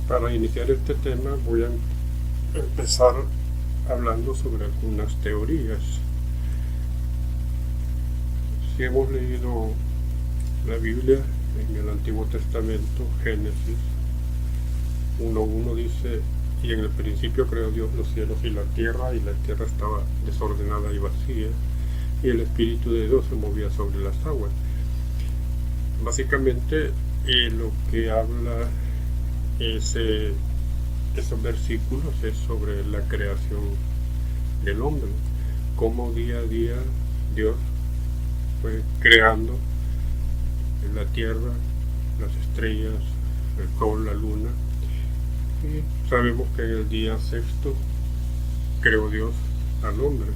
Para iniciar este tema voy a empezar hablando sobre algunas teorías. Si hemos leído la Biblia en el Antiguo Testamento, Génesis 1:1 dice: y en el principio creó Dios los cielos y la tierra estaba desordenada y vacía, y el Espíritu de Dios se movía sobre las aguas. Básicamente lo que habla esos versículos es sobre la creación del hombre, cómo día a día Dios fue creando la tierra, las estrellas, el sol, la luna. Y sabemos que en el día sexto creó Dios al hombre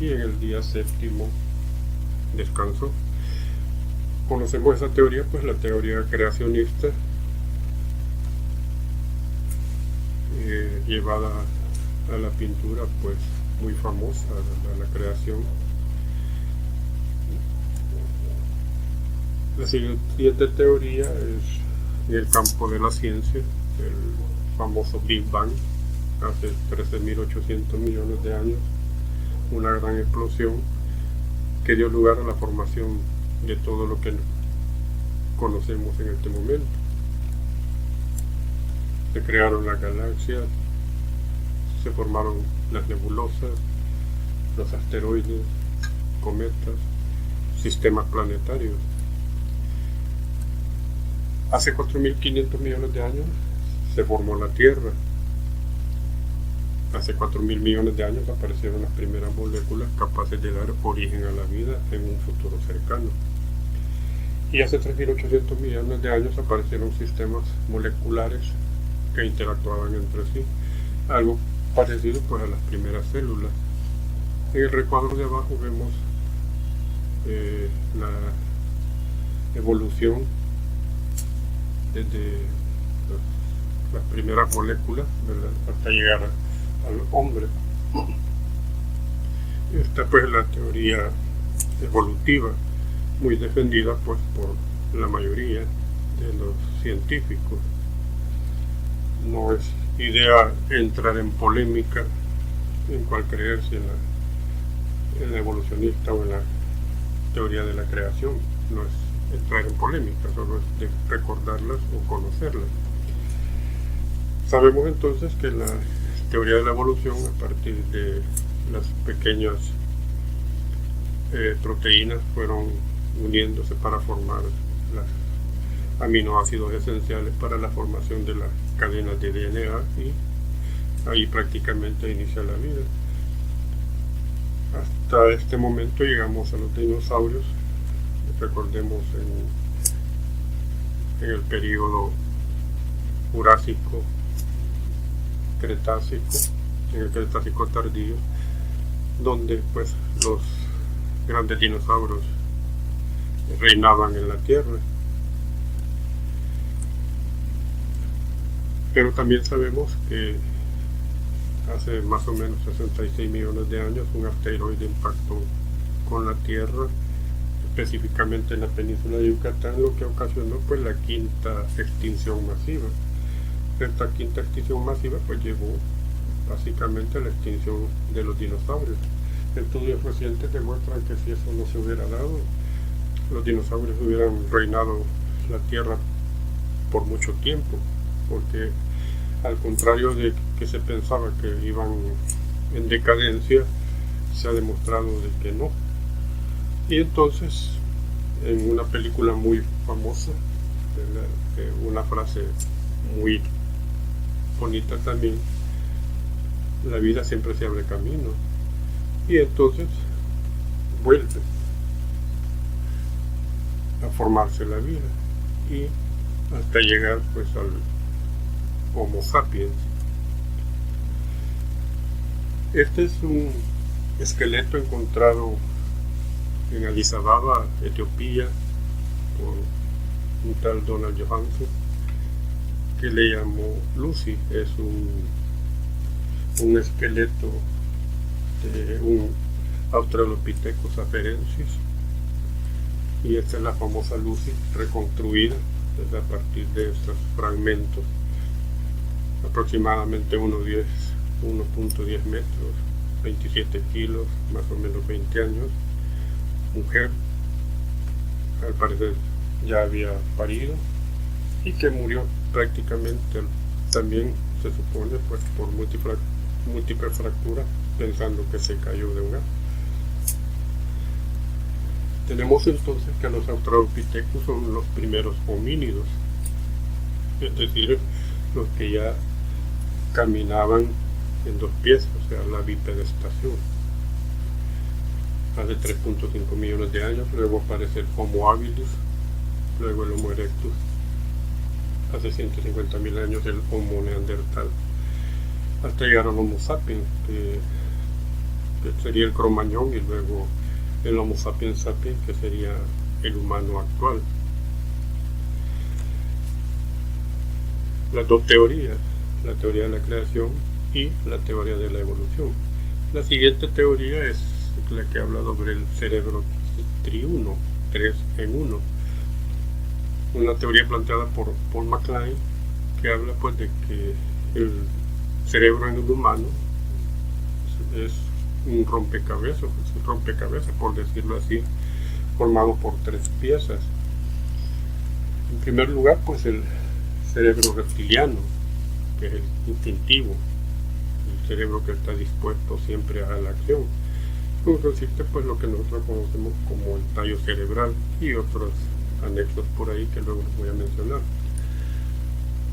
y en el día séptimo descansó. Conocemos esa teoría, pues la teoría creacionista, llevada a la pintura, pues muy famosa, la creación. La siguiente teoría es en el campo de la ciencia, el famoso Big Bang, hace 13.800 millones de años, una gran explosión que dio lugar a la formación de todo lo que conocemos en este momento. Se crearon las galaxias, se formaron las nebulosas, los asteroides, cometas, sistemas planetarios. Hace 4.500 millones de años se formó la Tierra. Hace 4.000 millones de años aparecieron las primeras moléculas capaces de dar origen a la vida en un futuro cercano. Y hace 3.800 millones de años aparecieron sistemas moleculares que interactuaban entre sí, algo parecido pues a las primeras células. En el recuadro de abajo vemos la evolución desde las primeras moléculas, ¿verdad?, hasta llegar al hombre. Esta pues es la teoría evolutiva, muy defendida pues por la mayoría de los científicos. No es idea entrar en polémica en cuál creerse, en la evolucionista o en la teoría de la creación. No es entrar en polémica, solo es de recordarlas o conocerlas. Sabemos entonces que la teoría de la evolución, a partir de las pequeñas proteínas, fueron uniéndose para formar los aminoácidos esenciales para la formación de las cadenas de DNA, y ahí prácticamente inicia la vida. Hasta este momento llegamos a los dinosaurios. Recordemos en el periodo Jurásico, Cretácico, en el Cretácico tardío, donde pues los grandes dinosaurios reinaban en la Tierra. Pero también sabemos que hace más o menos 66 millones de años un asteroide impactó con la Tierra, específicamente en la península de Yucatán, lo que ocasionó pues la quinta extinción masiva. Esta quinta extinción masiva pues llevó básicamente a la extinción de los dinosaurios. Estudios recientes demuestran que si eso no se hubiera dado, los dinosaurios hubieran reinado la Tierra por mucho tiempo, porque al contrario de que se pensaba que iban en decadencia, se ha demostrado de que no. Y entonces, en una película muy famosa, una frase muy bonita también: la vida siempre se abre camino, y entonces vuelve a formarse la vida, y hasta llegar pues al Homo sapiens. Este es un esqueleto encontrado en Addis Ababa, Etiopía, por un tal Donald Johanson, que le llamó Lucy. Es un esqueleto de un Australopithecus afarensis, y esta es la famosa Lucy reconstruida a partir de estos fragmentos aproximadamente 1.10 metros, 27 kilos, más o menos 20 años, mujer, al parecer ya había parido y que murió prácticamente también, se supone, pues por múltiple fractura, pensando que se cayó de un árbol. Tenemos entonces que los Australopithecus son los primeros homínidos, es decir, los que ya caminaban en dos pies, o sea, la bipedestación. Hace 3.5 millones de años, luego aparece el Homo habilis, luego el Homo erectus, hace 150.000 años el Homo neandertal, hasta llegar al Homo sapiens, que sería el Cro-Magnon, y luego el Homo sapiens sapiens, que sería el humano actual. Las dos teorías, la teoría de la creación y la teoría de la evolución. La siguiente teoría es la que habla sobre el cerebro triuno, 3 en 1. Una teoría planteada por Paul MacLean, que habla pues de que el cerebro en el humano es un rompecabezas, por decirlo así, formado por 3 piezas. En primer lugar, pues el cerebro reptiliano, que es el instintivo, el cerebro que está dispuesto siempre a la acción. Consiste pues lo que nosotros conocemos como el tallo cerebral y otros anexos por ahí que luego les voy a mencionar.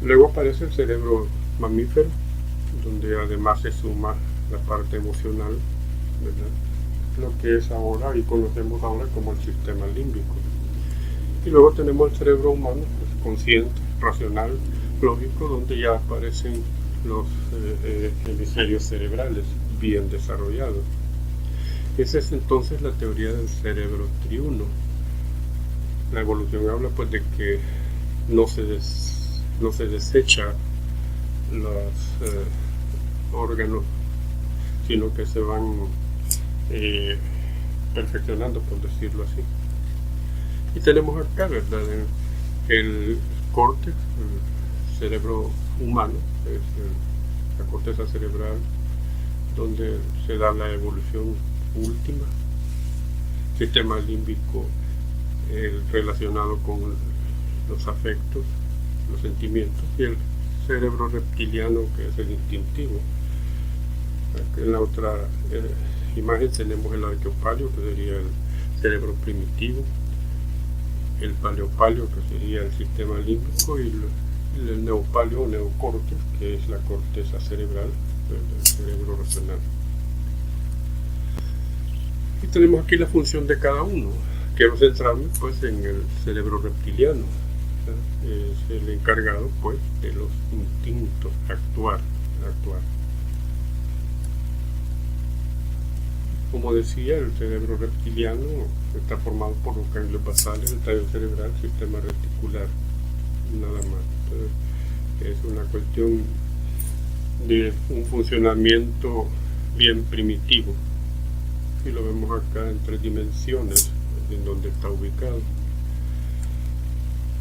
Luego aparece el cerebro mamífero, donde además se suma la parte emocional, ¿verdad? Lo que es ahora y conocemos ahora como el sistema límbico. Y luego tenemos el cerebro humano, pues, consciente, racional, lógico, donde ya aparecen los hemisferios cerebrales bien desarrollados. Esa es entonces la teoría del cerebro triuno. La evolución habla pues de que no se desecha los órganos, sino que se van perfeccionando, por decirlo así. Y tenemos acá, ¿verdad?, el córtex, el cerebro humano, es la corteza cerebral, donde se da la evolución última, sistema límbico relacionado con los afectos, los sentimientos, y el cerebro reptiliano, que es el instintivo. En la otra imagen tenemos el arqueopalio, que sería el cerebro primitivo, el paleopalio, que sería el sistema límbico, y el neopalio o neocórtex, que es la corteza cerebral, el cerebro racional. Y tenemos aquí la función de cada uno. Quiero centrarme pues en el cerebro reptiliano, es el encargado pues de los instintos, actuar. Como decía, el cerebro reptiliano está formado por los ganglios basales, el tallo cerebral, el sistema reticular, nada más. Entonces, es una cuestión de un funcionamiento bien primitivo, y lo vemos acá en 3 dimensiones en donde está ubicado.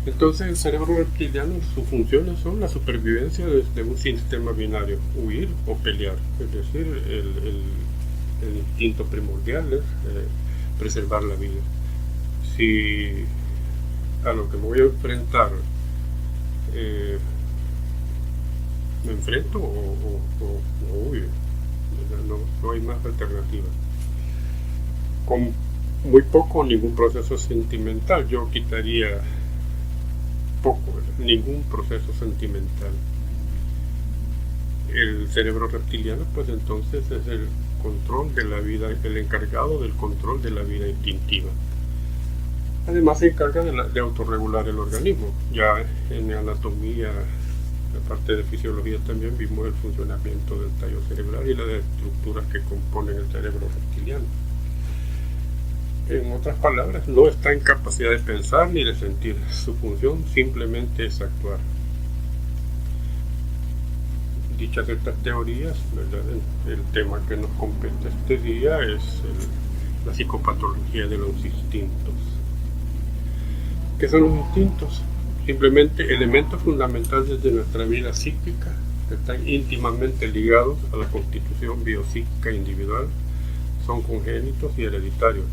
Entonces el cerebro reptiliano, sus funciones son la supervivencia de un sistema binario, huir o pelear, es decir, el instinto primordial es preservar la vida. Si a lo que me voy a enfrentar me enfrento o huyo, no hay más alternativa. Con muy poco o ningún proceso sentimental, yo quitaría ningún proceso sentimental. El cerebro reptiliano pues entonces es el control de la vida, el encargado del control de la vida instintiva. Además se encarga de autorregular el organismo. Ya en anatomía, la parte de fisiología, también vimos el funcionamiento del tallo cerebral y las estructuras que componen el cerebro reptiliano. En otras palabras, no está en capacidad de pensar ni de sentir. Su función simplemente es actuar. Dichas estas teorías, ¿verdad?, el tema que nos compete este día es la psicopatología de los instintos. ¿Qué son los instintos? Simplemente elementos fundamentales de nuestra vida psíquica están íntimamente ligados a la constitución biopsíquica individual, son congénitos y hereditarios,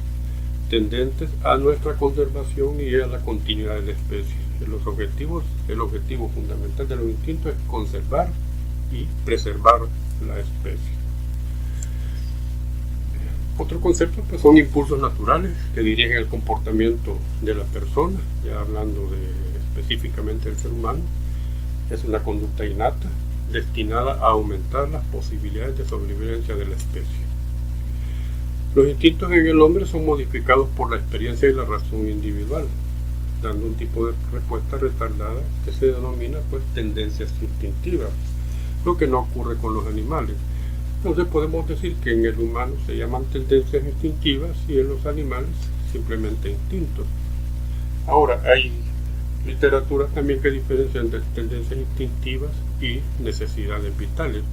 tendentes a nuestra conservación y a la continuidad de la especie. El objetivo fundamental de los instintos es conservar y preservar la especie. Otro concepto pues, son impulsos naturales que dirigen el comportamiento de la persona, ya hablando específicamente del ser humano. Es una conducta innata destinada a aumentar las posibilidades de sobrevivencia de la especie. Los instintos en el hombre son modificados por la experiencia y la razón individual, dando un tipo de respuesta retardada que se denomina pues, tendencias instintivas, lo que no ocurre con los animales. Entonces podemos decir que en el humano se llaman tendencias instintivas y en los animales simplemente instintos. Ahora, hay literaturas también que diferencian entre tendencias instintivas y necesidades vitales.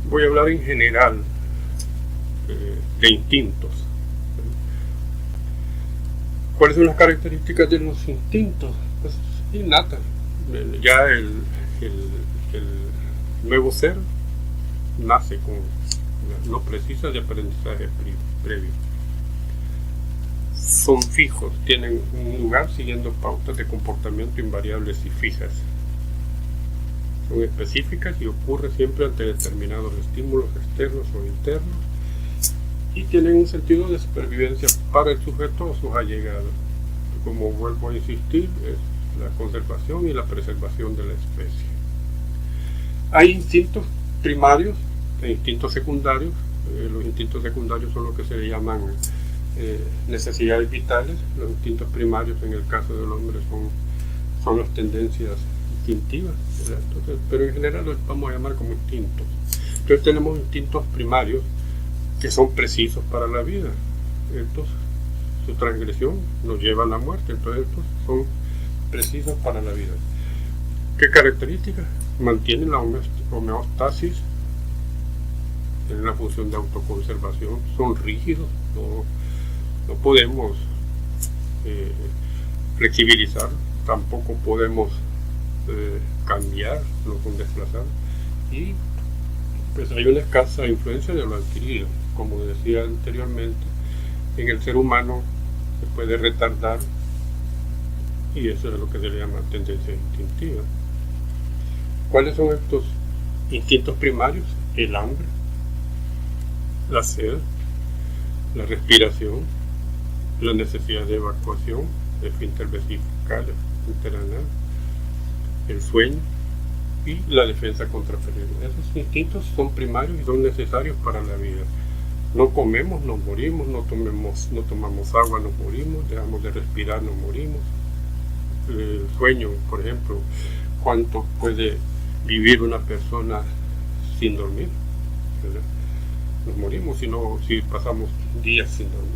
Voy a hablar en general de instintos. ¿Cuáles son las características de los instintos? Pues innatas. Ya el nuevo ser nace con, no precisa de aprendizaje previo. Son fijos, tienen un lugar siguiendo pautas de comportamiento invariables y fijas. Son específicas y ocurren siempre ante determinados estímulos externos o internos y tienen un sentido de supervivencia para el sujeto o sus allegados. Como vuelvo a insistir, es la conservación y la preservación de la especie. Hay instintos primarios e instintos secundarios. Los instintos secundarios son lo que se le llaman necesidades vitales. Los instintos primarios en el caso del hombre son las tendencias instintivas. Entonces, pero en general los vamos a llamar como instintos. Entonces tenemos instintos primarios que son precisos para la vida. Estos, su transgresión nos lleva a la muerte. Entonces estos son precisos para la vida. ¿Qué características? Mantienen la homeostasis en la función de autoconservación. Son rígidos, no podemos flexibilizar, tampoco podemos cambiar, no son desplazados, y pues hay una escasa influencia de lo adquirido. Como decía anteriormente, en el ser humano se puede retardar y eso es lo que se le llama tendencia instintiva. ¿Cuáles son estos instintos primarios? El hambre, la sed, la respiración, la necesidad de evacuación, el esfínter vesical, interanal, el sueño y la defensa contra peligro. Esos instintos son primarios y son necesarios para la vida. No comemos, nos morimos, no tomamos agua, nos morimos, dejamos de respirar, nos morimos. El sueño, por ejemplo, ¿cuánto puede vivir una persona sin dormir? ¿Verdad? Nos morimos si pasamos días sin dormir.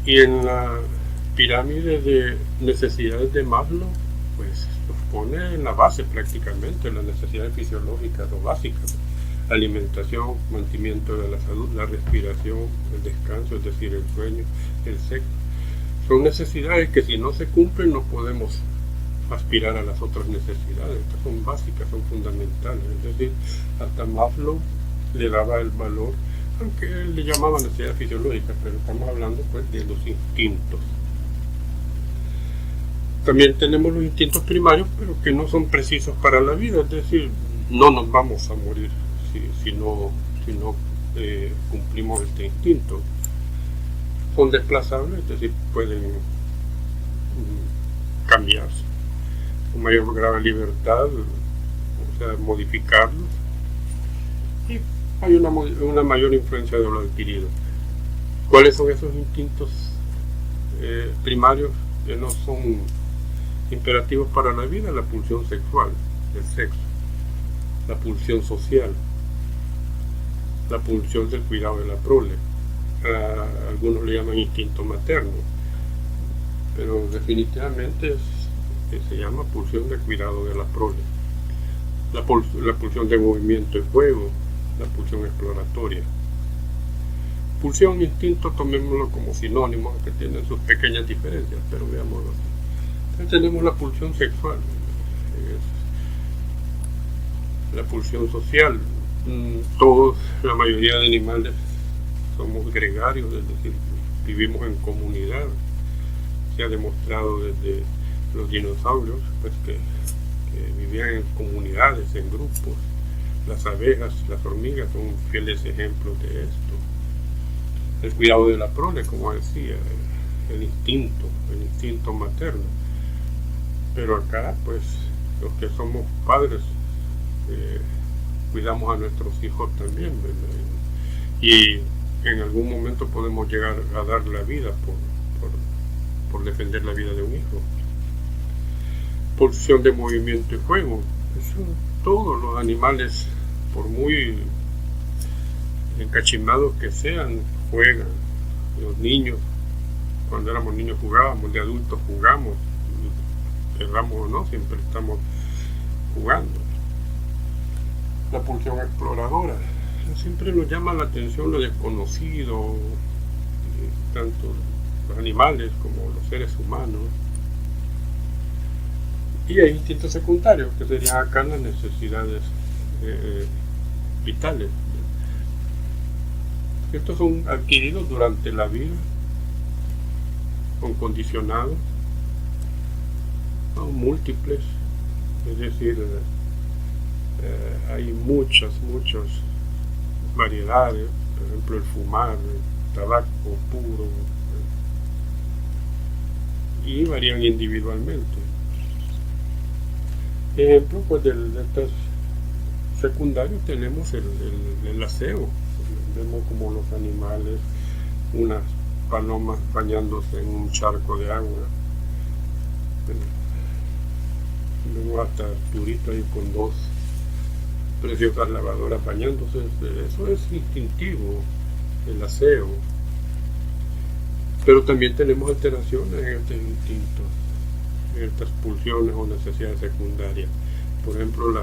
Y en la pirámide de necesidades de Maslow, pues nos pone en la base prácticamente las necesidades fisiológicas o básicas: alimentación, mantenimiento de la salud, la respiración, el descanso, es decir, el sueño, el sexo. Son necesidades que si no se cumplen no podemos aspirar a las otras necesidades. Estas son básicas, son fundamentales. Es decir, hasta Maslow le daba el valor, aunque él le llamaba necesidades fisiológicas, pero estamos hablando pues de los instintos. También tenemos los instintos primarios, pero que no son precisos para la vida, es decir, no nos vamos a morir si no cumplimos este instinto. Son desplazables, es decir, pueden cambiarse con mayor grado de libertad, o sea, modificarlos, y hay una mayor influencia de lo adquirido. ¿Cuáles son esos instintos primarios que no son imperativos para la vida? La pulsión sexual, el sexo, la pulsión social, la pulsión del cuidado de la prole. Algunos le llaman instinto materno, pero definitivamente se llama pulsión del cuidado de la prole. La pulsión de movimiento y juego, la pulsión exploratoria. Pulsión e instinto tomémoslo como sinónimos, que tienen sus pequeñas diferencias, pero veámoslo así. Entonces tenemos la pulsión sexual. la pulsión social. Todos, la mayoría de animales somos gregarios, es decir, vivimos en comunidad. Se ha demostrado desde los dinosaurios pues que vivían en comunidades, en grupos. Las abejas, las hormigas son fieles ejemplos de esto. El cuidado de la prole, como decía, el instinto materno. Pero acá, pues, los que somos padres, cuidamos a nuestros hijos también, ¿verdad? Y en algún momento podemos llegar a dar la vida por defender la vida de un hijo. Pulsión de movimiento y juego. Eso, todos los animales, por muy encachimados que sean, juegan. Los niños, cuando éramos niños jugábamos, de adultos jugamos, querramos o no, siempre estamos jugando. La pulsión exploradora. Siempre nos llama la atención lo desconocido, tanto los animales como los seres humanos. Y hay instintos secundarios, que serían acá las necesidades vitales. Estos son adquiridos durante la vida, son condicionados, son múltiples, es decir, hay muchas variedades, por ejemplo el fumar, el tabaco puro, y varían individualmente. Ejemplo, pues de estos secundarios tenemos el aseo. Vemos como los animales, unas palomas bañándose en un charco de agua. Vemos hasta Arturito ahí con dos preciosas lavadoras bañándose. Eso es instintivo, el aseo. Pero también tenemos alteraciones en este instinto, en estas pulsiones o necesidades secundarias. Por ejemplo,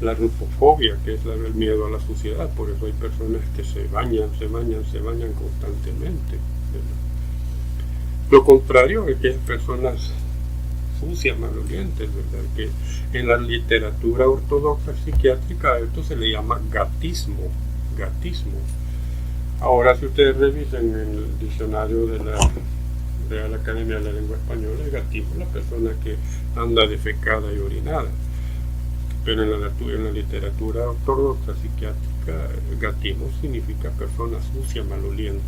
la rufofobia, que es el miedo a la suciedad. Por eso hay personas que se bañan constantemente, ¿verdad? Lo contrario es que hay personas sucias, malolientes, ¿verdad? Que en la literatura ortodoxa psiquiátrica a esto se le llama gatismo. Ahora, si ustedes revisan en el diccionario de la Real Academia de la Lengua Española, el gatismo es la persona que anda defecada y orinada. Pero en la literatura ortodoxa psiquiátrica, el gatismo significa persona sucia, maloliente.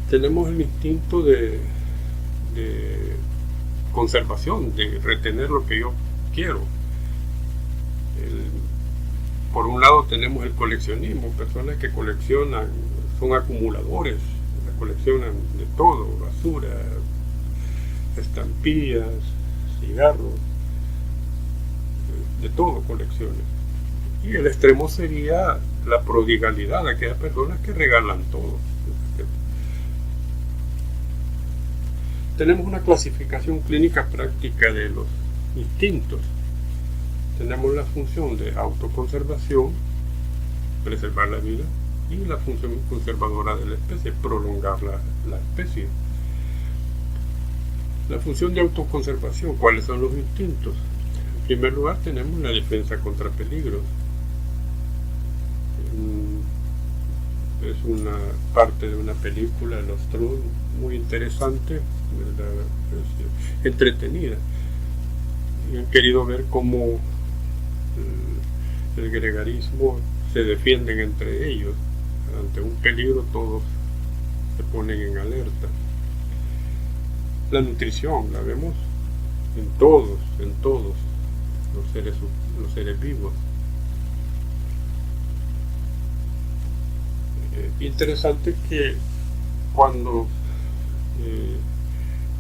Tenemos el instinto de conservación, de retener lo que yo quiero. Por un lado tenemos el coleccionismo, personas que coleccionan, son acumuladores, coleccionan de todo, basura, estampillas, cigarros, de todo colecciones. Y el extremo sería la prodigalidad, aquellas personas que regalan todo. Tenemos una clasificación clínica práctica de los instintos. Tenemos la función de autoconservación, preservar la vida, y la función conservadora de la especie, prolongar la especie. La función de autoconservación, ¿cuáles son los instintos? En primer lugar tenemos la defensa contra peligros. Es una parte de una película, Los Trolls, muy interesante, ¿verdad? Es entretenida. Y han querido ver cómo el gregarismo se defienden entre ellos. Ante un peligro todos se ponen en alerta. La nutrición la vemos en todos los seres vivos. Interesante que cuando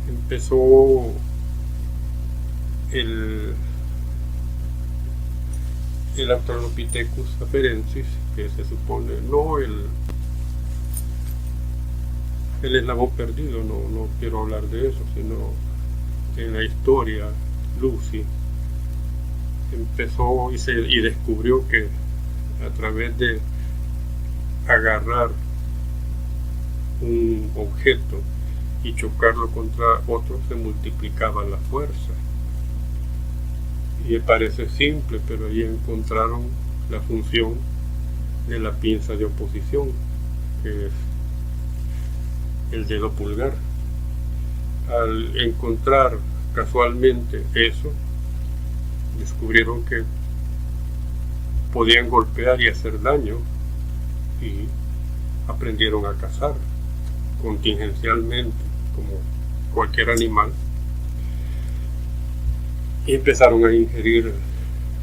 empezó el Australopithecus afarensis, que se supone no el eslabón perdido, no quiero hablar de eso, sino en la historia, Lucy empezó y descubrió que a través de agarrar un objeto y chocarlo contra otro se multiplicaba la fuerza. Y parece simple, pero ahí encontraron la función de la pinza de oposición, que es el dedo pulgar. Al encontrar casualmente eso, descubrieron que podían golpear y hacer daño, y aprendieron a cazar contingencialmente como cualquier animal, y empezaron a ingerir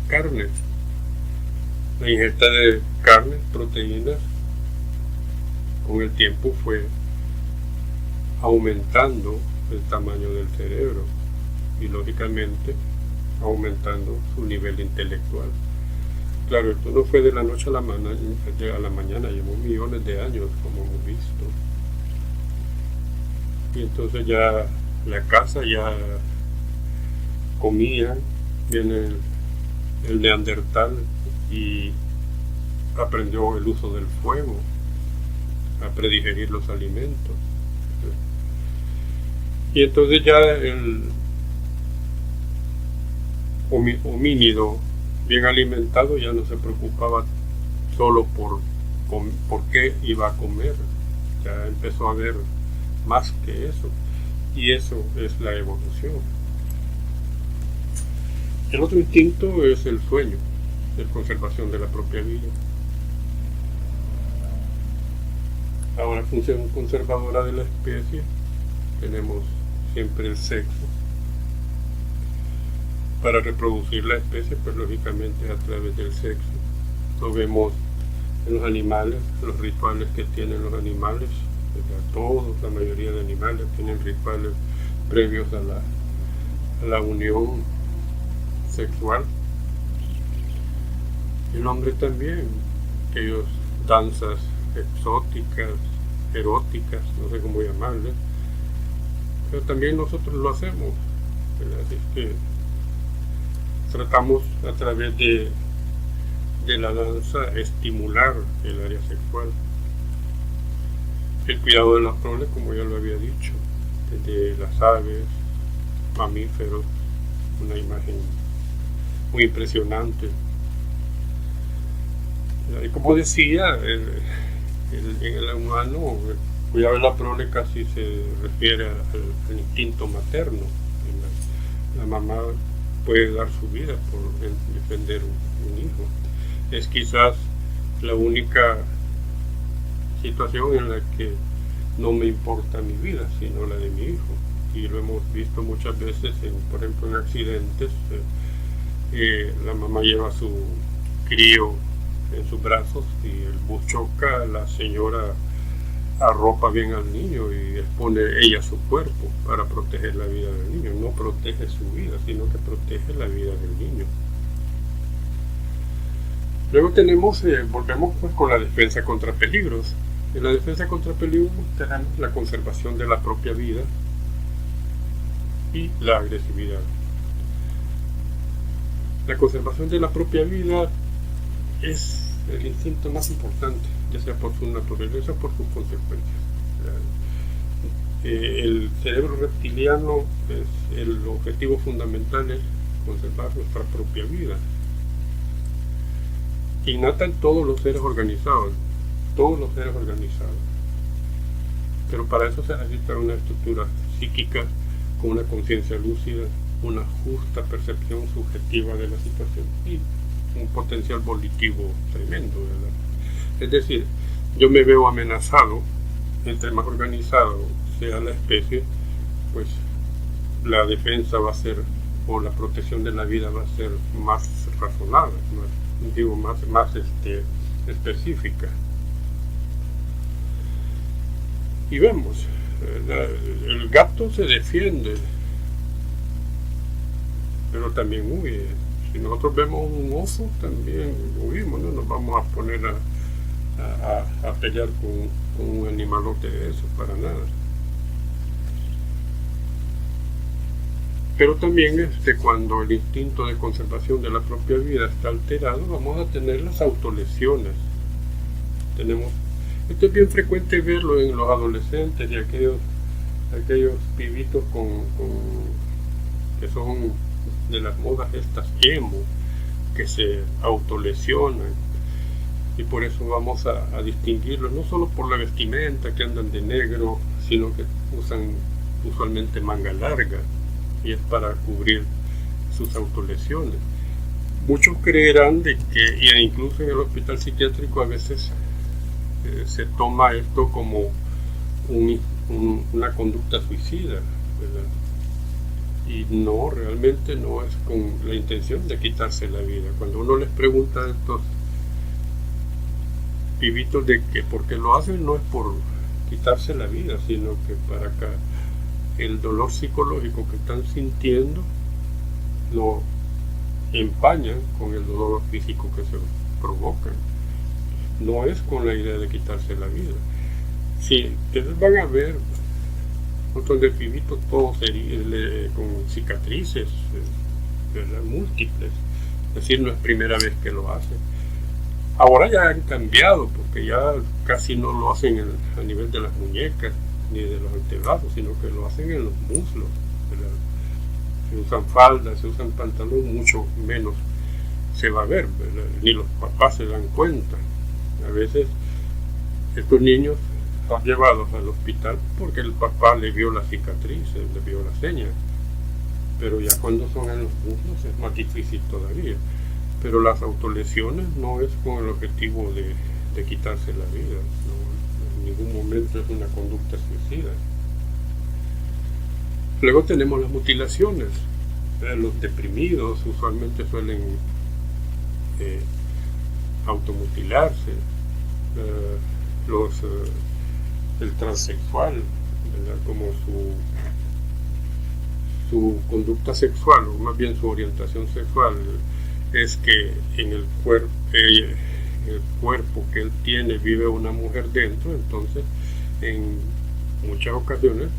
carne. La ingesta de carne, proteínas, con el tiempo fue aumentando el tamaño del cerebro y lógicamente aumentando su nivel intelectual. Claro, esto no fue de la noche a la mañana, llevó millones de años, como hemos visto. Y entonces ya la caza ya comía, viene el neandertal y aprendió el uso del fuego, a predigerir los alimentos. Y entonces ya el homínido bien alimentado ya no se preocupaba solo por qué iba a comer, ya empezó a ver más que eso, y eso es la evolución. El otro instinto es el sueño, de conservación de la propia vida. Ahora, función conservadora de la especie, tenemos siempre el sexo. Para reproducir la especie, pues lógicamente a través del sexo. Lo vemos en los animales, los rituales que tienen los animales, todos, la mayoría de animales tienen rituales previos a la unión sexual. El hombre también, aquellas danzas exóticas, eróticas, no sé cómo llamarle, pero también nosotros lo hacemos, ¿verdad? Así que tratamos a través de la danza estimular el área sexual. El cuidado de la prole, como ya lo había dicho, desde las aves, mamíferos, una imagen muy impresionante. Y como decía, en el humano, el cuidado de la prole casi se refiere al instinto materno. La mamá puede dar su vida por defender un hijo. Es quizás la única situación en la que no me importa mi vida, sino la de mi hijo. Y lo hemos visto muchas veces, por ejemplo, en accidentes. La mamá lleva a su crío en sus brazos y el bus choca, la señora arropa bien al niño y expone ella su cuerpo para proteger la vida del niño. No protege su vida, sino que protege la vida del niño. Luego volvemos pues con la defensa contra peligros. En la defensa contra peligros tenemos la conservación de la propia vida y la agresividad. La conservación de la propia vida es el instinto más importante, ya sea por su naturaleza o por sus consecuencias. El cerebro reptiliano, el objetivo fundamental es conservar nuestra propia vida. Innata en todos los seres organizados, pero para eso se necesita una estructura psíquica con una conciencia lúcida, una justa percepción subjetiva de la situación y un potencial volitivo tremendo, ¿verdad? Es decir, yo me veo amenazado, entre más organizado sea la especie, pues la defensa va a ser, o la protección de la vida va a ser más razonable, más específica. Y vemos, el gato se defiende, pero también huye. Si nosotros vemos un oso, también huimos, no nos vamos a poner a pelear con un animalote de eso, para nada. Pero también cuando el instinto de conservación de la propia vida está alterado, vamos a tener las autolesiones. Esto es bien frecuente verlo en los adolescentes y aquellos aquellos pibitos que son de las modas estas emo, que se autolesionan, y por eso vamos a distinguirlos, no solo por la vestimenta, que andan de negro, sino que usan usualmente manga larga, y es para cubrir sus autolesiones. Muchos creerán de que, y incluso en el hospital psiquiátrico a veces se toma esto como una conducta suicida, ¿verdad? Y no, realmente no es con la intención de quitarse la vida. Cuando uno les pregunta a estos pibitos de que por qué lo hacen, no es por quitarse la vida, sino que para acá el dolor psicológico que están sintiendo lo empañan con el dolor físico que se provocan. No es con la idea de quitarse la vida. Si ustedes van a ver un montón de pibitos todos con cicatrices, ¿verdad? Múltiples, es decir, no es primera vez que lo hacen. Ahora ya han cambiado, porque ya casi no lo hacen a nivel de las muñecas ni de los antebrazos, sino que lo hacen en los muslos, ¿verdad? Se usan faldas, se usan pantalones, mucho menos se va a ver, ¿verdad? Ni los papás se dan cuenta. A veces estos niños son llevados al hospital porque el papá le vio la cicatriz, le vio la seña, pero ya cuando son en los muslos es más difícil todavía. Pero las autolesiones no es con el objetivo de quitarse la vida, no, en ningún momento es una conducta suicida. Luego tenemos las mutilaciones. Los deprimidos usualmente suelen automutilarse. El transexual, ¿verdad? Como su conducta sexual, o más bien su orientación sexual, es que en el cuerpo que él tiene vive una mujer dentro, entonces en muchas ocasiones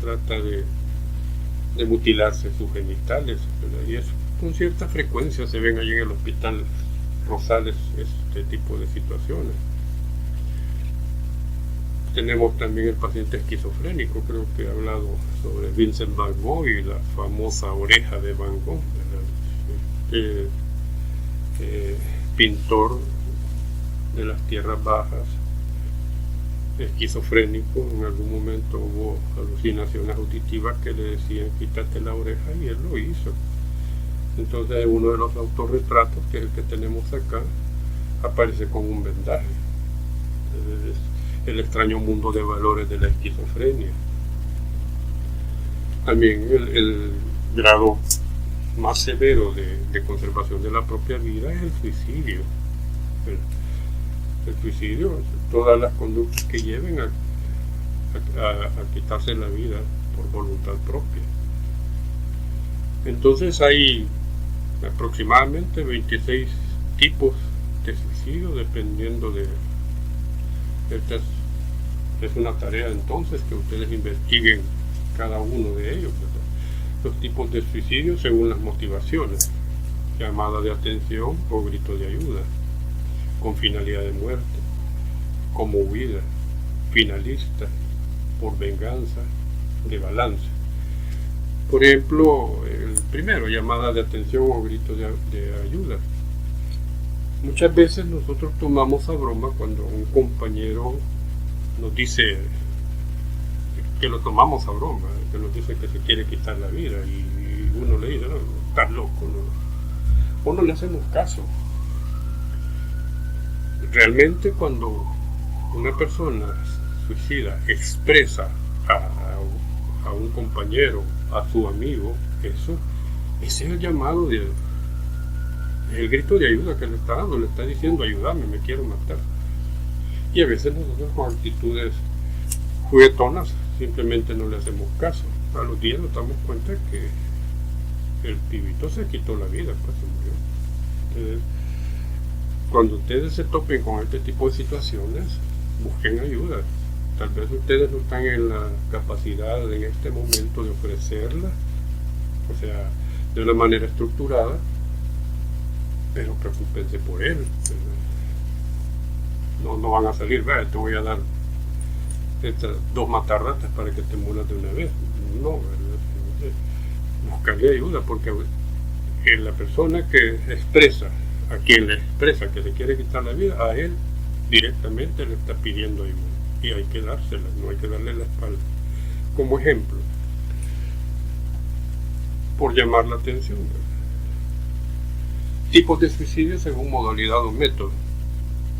trata de mutilarse sus genitales, ¿verdad? Y eso con cierta frecuencia se ven allí en el hospital Rosales, este tipo de situaciones. Tenemos también el paciente esquizofrénico, creo que he hablado sobre Vincent Van Gogh y la famosa oreja de Van Gogh, ¿verdad? Pintor de las tierras bajas, esquizofrénico. En algún momento hubo alucinaciones auditivas que le decían quítate la oreja, y él lo hizo. Entonces uno de los autorretratos, que es el que tenemos acá, aparece con un vendaje. Es el extraño mundo de valores de la esquizofrenia. También el grado más severo de conservación de la propia vida es el suicidio. El suicidio, todas las conductas que lleven a quitarse la vida por voluntad propia. Entonces hay aproximadamente 26 tipos de suicidio, dependiendo de... Esta es una tarea entonces que ustedes investiguen cada uno de ellos, ¿verdad? Los tipos de suicidio según las motivaciones: llamada de atención o grito de ayuda, con finalidad de muerte, como huida, finalista, por venganza, de balance. Por ejemplo, el primero, llamada de atención o grito de ayuda. Muchas veces nosotros tomamos a broma cuando un compañero nos dice que lo tomamos a broma, que nos dice que se quiere quitar la vida, y uno le dice, no, estás loco, no. O no le hacemos caso. Realmente cuando una persona suicida expresa a un compañero, a su amigo, ese es el llamado, el grito de ayuda que le está dando, le está diciendo ayúdame, me quiero matar. Y a veces nosotros con actitudes juguetonas simplemente no le hacemos caso. A los días nos damos cuenta que el pibito se quitó la vida, pues se murió. Entonces, cuando ustedes se topen con este tipo de situaciones, busquen ayuda. Tal vez ustedes no están en la capacidad en este momento de ofrecerla, o sea, de una manera estructurada, pero preocúpense por él. No van a salir, te voy a dar 2 matarratas para que te mueras de una vez. No, buscarle ayuda, porque la persona que expresa, a quien le expresa que se quiere quitar la vida, a él directamente le está pidiendo ayuda, y hay que dársela, no hay que darle la espalda. Como ejemplo, por llamar la atención, tipos de suicidio según modalidad o método: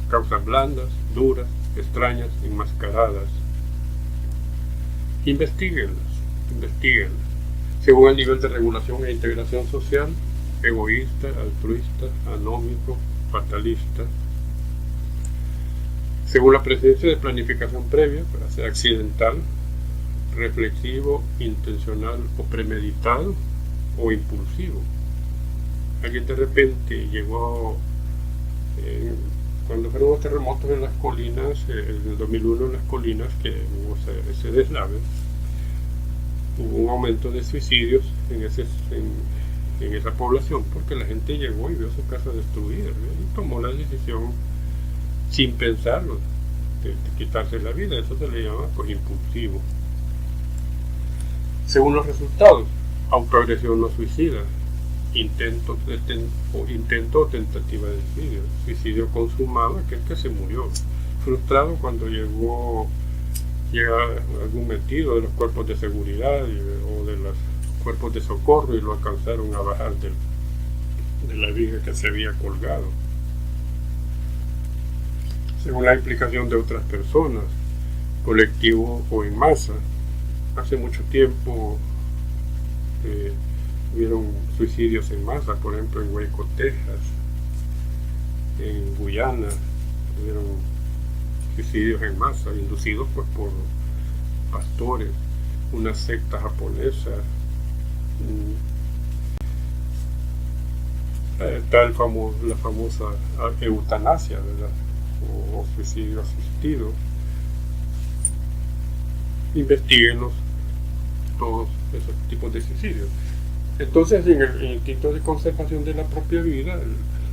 causas blandas, duras, extrañas, enmascaradas. Investíguenlas según el nivel de regulación e integración social: egoísta, altruista, anómico, fatalista. Según la presencia de planificación previa, para ser accidental, reflexivo, intencional o premeditado, o impulsivo. Alguien de repente llegó, cuando fueron los terremotos en las colinas, en el 2001 en las colinas, que hubo ese deslave, hubo un aumento de suicidios en esa población, porque la gente llegó y vio su casa destruida, y tomó la decisión sin pensarlo de quitarse la vida. Eso se le llama pues impulsivo. Según los resultados: autoagresión no suicida, intento o tentativa de suicidio, suicidio consumado, aquel que se murió, frustrado cuando llega algún metido de los cuerpos de seguridad o de los cuerpos de socorro y lo alcanzaron a bajar de la viga que se había colgado. Según la implicación de otras personas, colectivo o en masa. Hace mucho tiempo hubieron suicidios en masa, por ejemplo en Waco, Texas, en Guyana, hubieron suicidios en masa, inducidos pues por pastores, una secta japonesa. Está la famosa eutanasia, ¿verdad? O suicidio asistido. Investíguenlos todos esos tipos de suicidios. Entonces, en el instinto de conservación de la propia vida,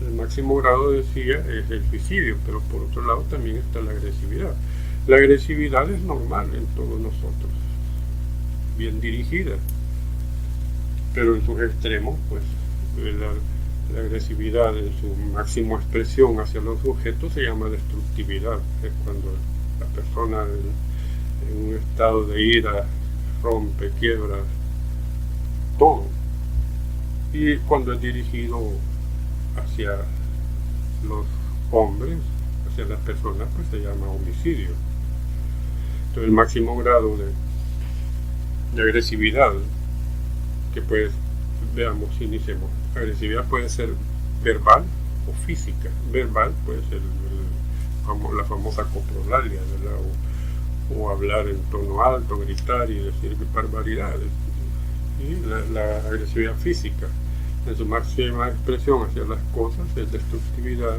el máximo grado, decía, es el suicidio, pero por otro lado también está la agresividad. La agresividad es normal en todos nosotros, bien dirigida, pero en sus extremos, pues la agresividad en su máxima expresión hacia los objetos se llama destructividad. Es cuando la persona en un estado de ira rompe, quiebra todo. Y cuando es dirigido hacia los hombres, hacia las personas, pues se llama homicidio. Entonces el máximo grado de agresividad, que pues, veamos, iniciemos. Agresividad puede ser verbal o física. Verbal puede ser la famosa coprolalia, ¿verdad? O hablar en tono alto, gritar y decir barbaridades. Y la agresividad física, en su máxima expresión hacia las cosas, es destructividad,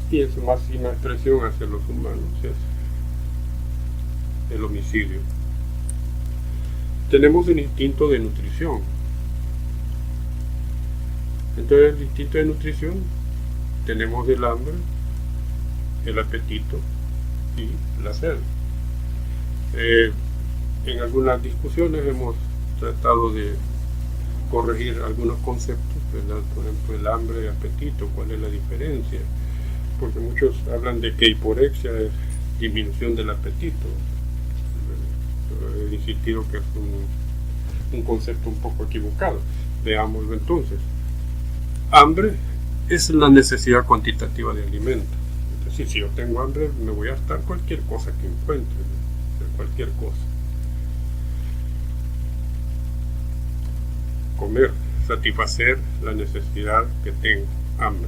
y en su máxima expresión hacia los humanos es el homicidio. Tenemos el instinto de nutrición. Entonces, el instinto de nutrición, tenemos el hambre, el apetito y la sed. En algunas discusiones hemos tratado de corregir algunos conceptos, ¿verdad? Por ejemplo, el hambre y apetito, ¿cuál es la diferencia? Porque muchos hablan de que hiporexia es disminución del apetito. He insistido que es un concepto un poco equivocado. Veámoslo entonces. Hambre es la necesidad cuantitativa de alimento. Es decir, si yo tengo hambre, me voy a gastar cualquier cosa que encuentre, cualquier cosa. Comer, satisfacer la necesidad que tengo, hambre.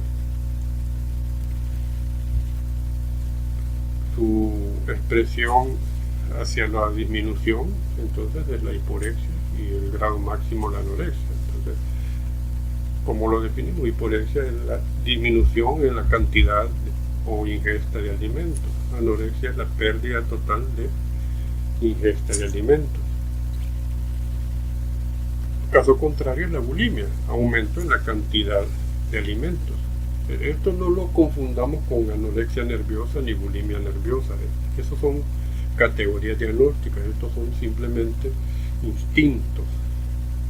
Su expresión hacia la disminución, entonces, es la hiporexia, y el grado máximo la anorexia. Entonces, ¿cómo lo definimos? Hiporexia es la disminución en la cantidad o ingesta de alimentos. Anorexia es la pérdida total de ingesta de alimentos. Caso contrario es la bulimia, aumento en la cantidad de alimentos. Esto no lo confundamos con anorexia nerviosa ni bulimia nerviosa. Esos son categorías diagnósticas. Estos son simplemente instintos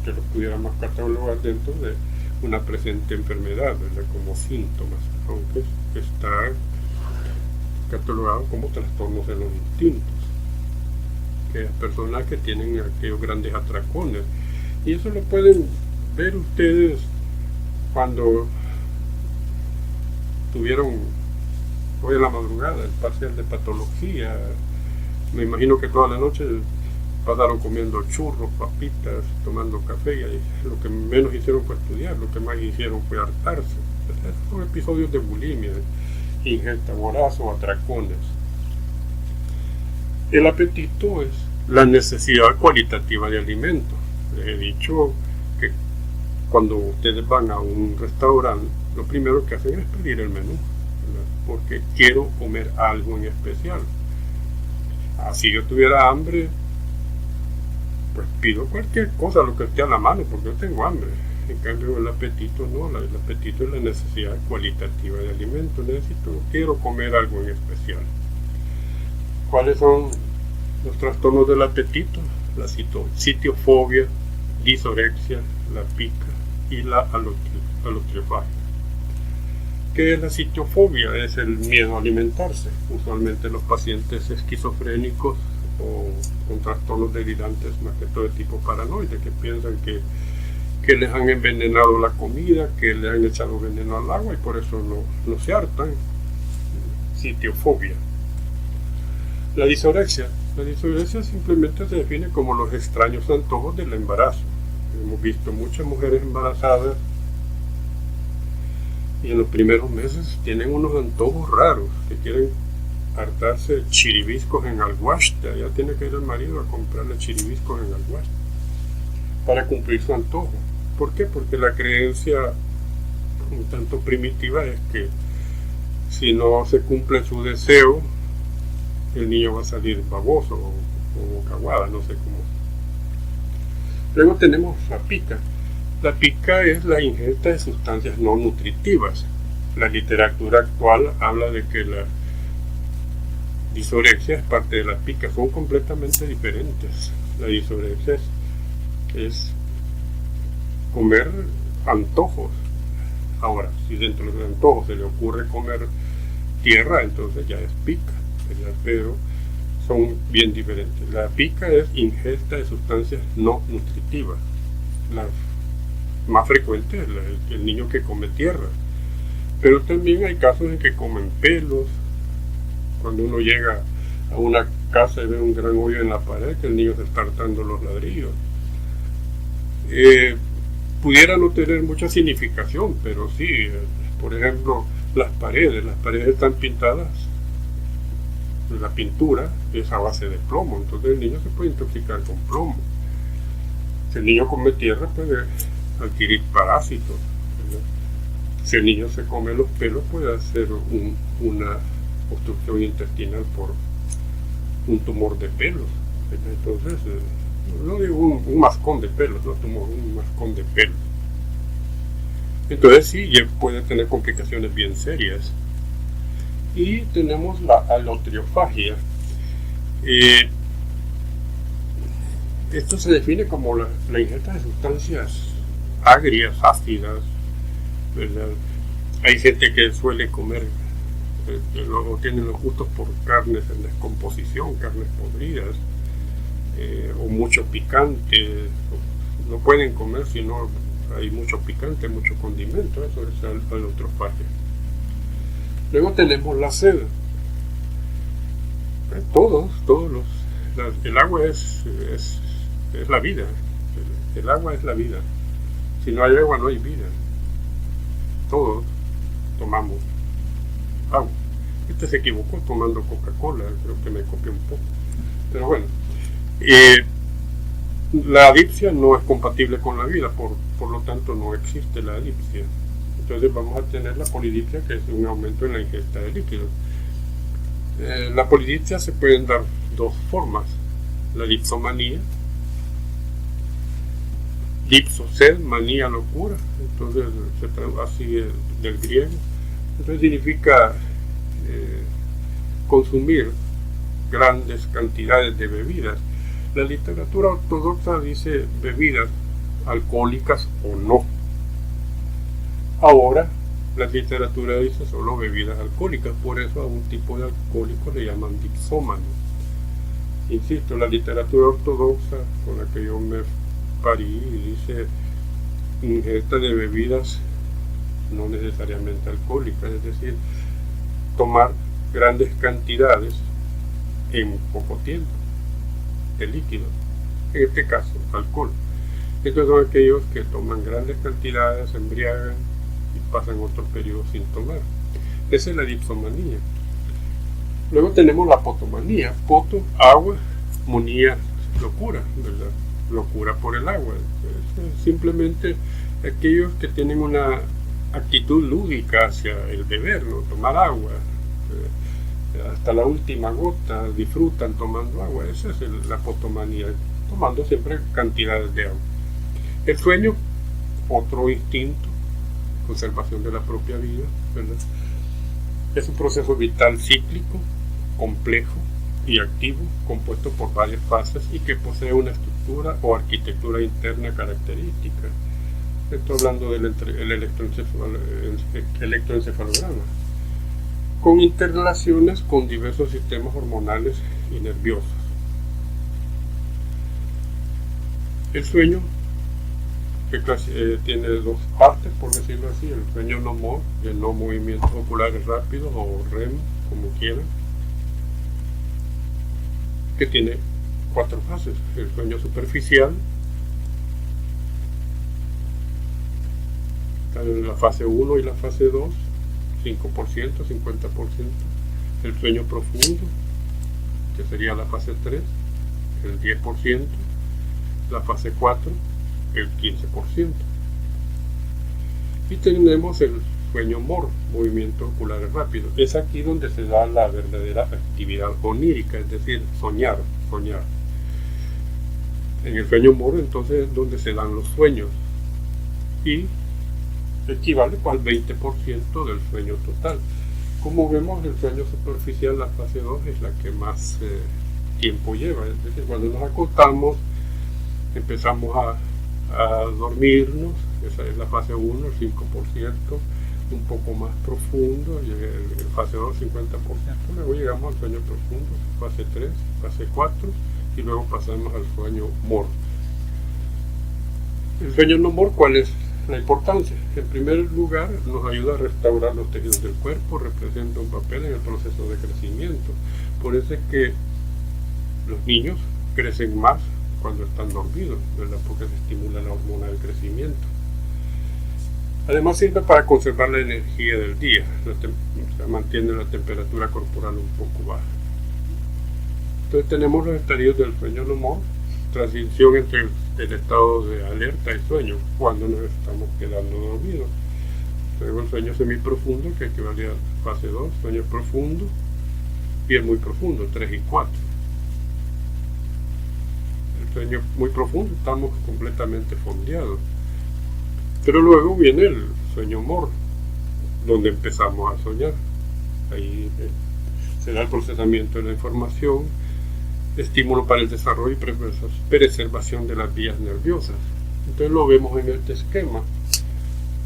que los pudiéramos catalogar dentro de una presente enfermedad, ¿verdad? Como síntomas, aunque está catalogado como trastornos de los instintos, que hay personas que tienen aquellos grandes atracones, y eso lo pueden ver ustedes cuando tuvieron hoy en la madrugada el parcial de patología. Me imagino que toda la noche pasaron comiendo churros, papitas, tomando café, y lo que menos hicieron fue estudiar, lo que más hicieron fue hartarse. Esos son episodios de bulimia, ingesta voraz o atracones. El apetito es la necesidad cualitativa de alimento. Les he dicho que cuando ustedes van a un restaurante, lo primero que hacen es pedir el menú, ¿verdad? Porque quiero comer algo en especial. Si yo tuviera hambre, pues pido cualquier cosa, lo que esté a la mano, porque yo tengo hambre. En cambio el apetito no, el apetito es la necesidad cualitativa de alimento. Quiero comer algo en especial. ¿Cuáles son los trastornos del apetito? La sitiofobia, disorexia, la pica y la alotriofagia. ¿Qué es la sitiofobia? Es el miedo a alimentarse. Usualmente los pacientes esquizofrénicos o con trastornos delirantes, más que todo de tipo paranoide, que piensan que les han envenenado la comida, que le han echado veneno al agua y por eso no se hartan. Sitiofobia. La disorexia simplemente se define como los extraños antojos del embarazo. Hemos visto muchas mujeres embarazadas y en los primeros meses tienen unos antojos raros, que quieren hartarse chiribiscos en alguaste. Ya tiene que ir el marido a comprarle chiribiscos en alguaste para cumplir su antojo. ¿Por qué? Porque la creencia un tanto primitiva es que si no se cumple su deseo, el niño va a salir baboso o bocaguada, no sé cómo. Luego tenemos la pica. La pica es la ingesta de sustancias no nutritivas. La literatura actual habla de que la disorexia es parte de la pica, son completamente diferentes. La disorexia es comer antojos. Ahora, si dentro de los antojos se le ocurre comer tierra, entonces ya es pica, ¿verdad? Pero son bien diferentes. La pica es ingesta de sustancias no nutritivas. La más frecuente es el niño que come tierra, pero también hay casos en que comen pelos. Cuando uno llega a una casa y ve un gran hoyo en la pared, que el niño se está hartando los ladrillos. Pudiera no tener mucha significación, pero sí, por ejemplo, las paredes están pintadas, la pintura es a base de plomo, entonces el niño se puede intoxicar con plomo. Si el niño come tierra puede adquirir parásitos, ¿verdad? Si el niño se come los pelos puede hacer una obstrucción intestinal por un tumor de pelos, ¿verdad? Entonces, no digo un mascón de pelos, no tumor, un mascón de pelos. Entonces sí, ya puede tener complicaciones bien serias. Y tenemos la alotriofagia. Esto se define como la ingesta de sustancias agrias, ácidas, ¿verdad? Hay gente que suele comer, luego tienen los gustos por carnes en descomposición, carnes podridas, o mucho picante. No pueden comer si no hay mucho picante, mucho condimento. Eso es la alotriofagia. Luego tenemos la sed. El agua es la vida. El agua es la vida. Si no hay agua, no hay vida. Todos tomamos agua. Este se equivocó tomando Coca-Cola, creo que me copié un poco. Pero bueno, la adipsia no es compatible con la vida, por lo tanto no existe la adipsia. Entonces vamos a tener la polidipsia, que es un aumento en la ingesta de líquidos. La polidipsia se pueden dar dos formas: la dipsomanía, dipso, sed, manía, locura. Entonces se traduce así del griego. Entonces significa consumir grandes cantidades de bebidas. La literatura ortodoxa dice bebidas alcohólicas o no. Ahora la literatura dice solo bebidas alcohólicas, por eso a un tipo de alcohólico le llaman dipsómano. Insisto, la literatura ortodoxa con la que yo me parí dice ingesta de bebidas no necesariamente alcohólicas, es decir, tomar grandes cantidades en poco tiempo de líquido, en este caso alcohol. Estos son aquellos que toman grandes cantidades, se embriagan y pasan otro periodo sin tomar. Esa es la dipsomanía. Luego tenemos la potomanía. Poto, agua, monía, locura, ¿verdad? Locura por el agua. Es simplemente aquellos que tienen una actitud lúdica hacia el beber, ¿no? Tomar agua. Hasta la última gota disfrutan tomando agua. Esa es la potomanía, tomando siempre cantidades de agua. El sueño, otro instinto, conservación de la propia vida, ¿verdad? Es un proceso vital cíclico, complejo y activo, compuesto por varias fases y que posee una estructura o arquitectura interna característica. Estoy hablando del electroencefalograma, con interrelaciones con diversos sistemas hormonales y nerviosos. El sueño tiene dos partes, por decirlo así: el sueño no-MOR, el no movimientos oculares rápidos, o REM, como quieran, que tiene 4 fases: el sueño superficial, la fase 1 y la fase 2, 5%, 50%, el sueño profundo, que sería la fase 3, el 10%, la fase 4, el 15%. Y tenemos el sueño MOR, movimientos oculares rápidos. Es aquí donde se da la verdadera actividad onírica, es decir, soñar. En el sueño MOR entonces es donde se dan los sueños y equivale al 20% del sueño total. Como vemos, el sueño superficial, la fase 2, es la que más tiempo lleva. Es decir, cuando nos acostamos empezamos a dormirnos, esa es la fase 1, el 5%, un poco más profundo, y el fase 2, 50%, luego llegamos al sueño profundo, fase 3, fase 4, y luego pasamos al sueño MOR. El sueño no MOR, ¿cuál es la importancia? En primer lugar, nos ayuda a restaurar los tejidos del cuerpo, representa un papel en el proceso de crecimiento. Por eso es que los niños crecen más cuando están dormidos, ¿verdad? Porque se estimula la hormona del crecimiento. Además sirve para conservar la energía del día, mantiene la temperatura corporal un poco baja. Entonces tenemos los estadios del sueño no MOR, transición entre el estado de alerta y sueño, cuando nos estamos quedando dormidos. Luego el sueño semiprofundo, que equivale a fase 2, sueño profundo, y el muy profundo, 3 y 4. El sueño muy profundo, estamos completamente fondeados. Pero luego viene el sueño MOR, donde empezamos a soñar. Ahí se da el procesamiento de la información, estímulo para el desarrollo y preservación de las vías nerviosas. Entonces lo vemos en este esquema.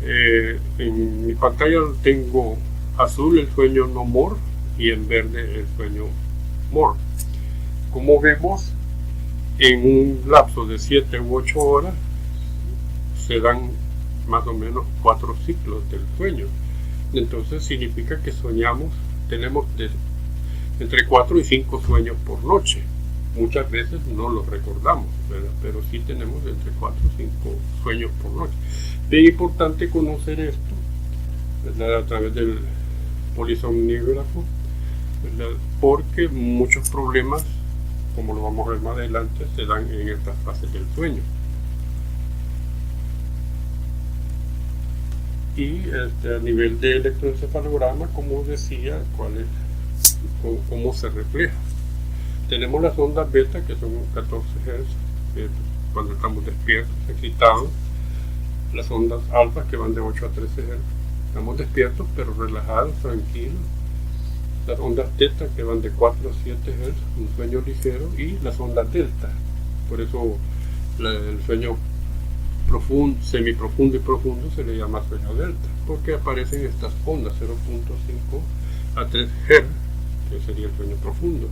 En mi pantalla tengo azul el sueño no MOR y en verde el sueño MOR. Como vemos, en un lapso de 7 u 8 horas se dan más o menos 4 ciclos del sueño. Entonces significa que soñamos, tenemos entre 4 y 5 sueños por noche. Muchas veces no los recordamos, ¿verdad? Pero sí tenemos entre 4 y 5 sueños por noche. Bien importante conocer esto, ¿verdad? A través del polisomnígrafo, ¿verdad? Porque muchos problemas, como lo vamos a ver más adelante, se dan en estas fases del sueño. Y a nivel de electroencefalograma, como decía, cómo se refleja. Tenemos las ondas beta, que son 14 Hz, cuando estamos despiertos, excitados. Las ondas alfa, que van de 8 a 13 Hz. Estamos despiertos, pero relajados, tranquilos. las ondas teta que van de 4 a 7 Hz, un sueño ligero, y las ondas delta. Por eso el sueño profundo, semiprofundo y profundo se le llama sueño delta, porque aparecen estas ondas 0.5 a 3 Hz, que sería el sueño profundo.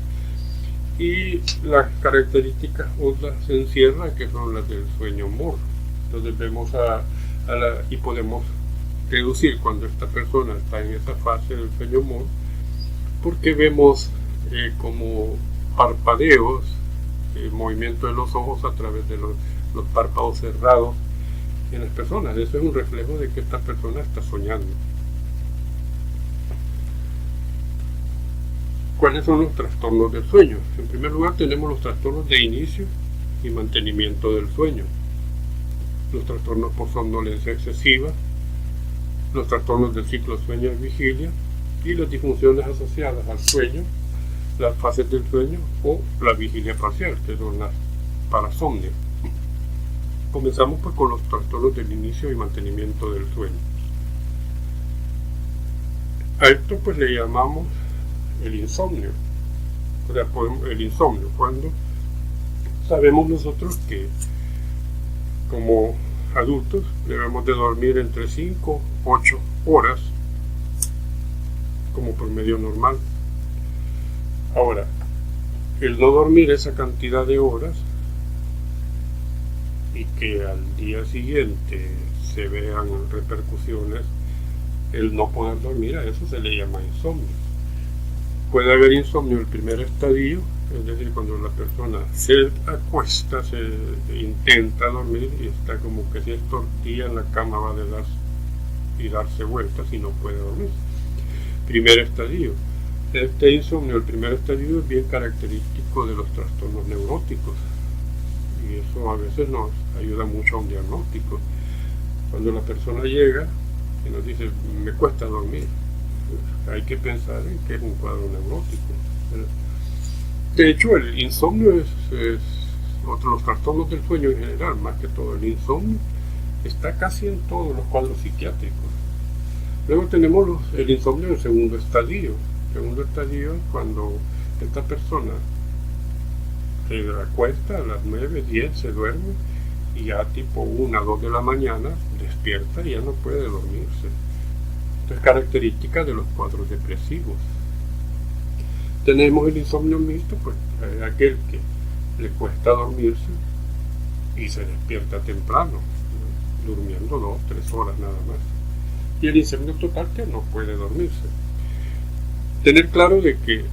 Y las características ondas se encierran, que son las del sueño MOR. Entonces vemos y podemos deducir cuando esta persona está en esa fase del sueño MOR, porque vemos como parpadeos, movimiento de los ojos a través de los párpados cerrados en las personas. Eso es un reflejo de que esta persona está soñando. ¿Cuáles son los trastornos del sueño? En primer lugar tenemos los trastornos de inicio y mantenimiento del sueño, los trastornos por somnolencia excesiva, los trastornos del ciclo sueño y vigilia, y las disfunciones asociadas al sueño, las fases del sueño o la vigilia parcial, que son las parasomnias. Comenzamos pues con los trastornos del inicio y mantenimiento del sueño. A esto pues le llamamos el insomnio. O sea, el insomnio, cuando sabemos nosotros que como adultos debemos de dormir entre 5 a 8 horas como promedio normal. Ahora, el no dormir esa cantidad de horas y que al día siguiente se vean repercusiones, el no poder dormir, a eso se le llama insomnio. Puede haber insomnio el primer estadio, es decir, cuando la persona se acuesta, se intenta dormir y está como que si es tortilla en la cama, va a darse vueltas y no puede dormir. Primer estadio. Este insomnio, el primer estadio, es bien característico de los trastornos neuróticos, y eso a veces nos ayuda mucho a un diagnóstico. Cuando la persona llega y nos dice, me cuesta dormir, pues hay que pensar en que es un cuadro neurótico. De hecho, el insomnio es otro de los trastornos del sueño en general, más que todo. El insomnio está casi en todos los cuadros psiquiátricos. Luego tenemos el insomnio del segundo estadio. El segundo estadio es cuando esta persona se acuesta a las 9, 10, se duerme y ya tipo 1, 2 de la mañana despierta y ya no puede dormirse. Esto es característica de los cuadros depresivos. Tenemos el insomnio mixto, pues aquel que le cuesta dormirse y se despierta temprano, durmiendo 2, 3 horas nada más. Y el insomnio total, que no puede dormirse. Tener claro de que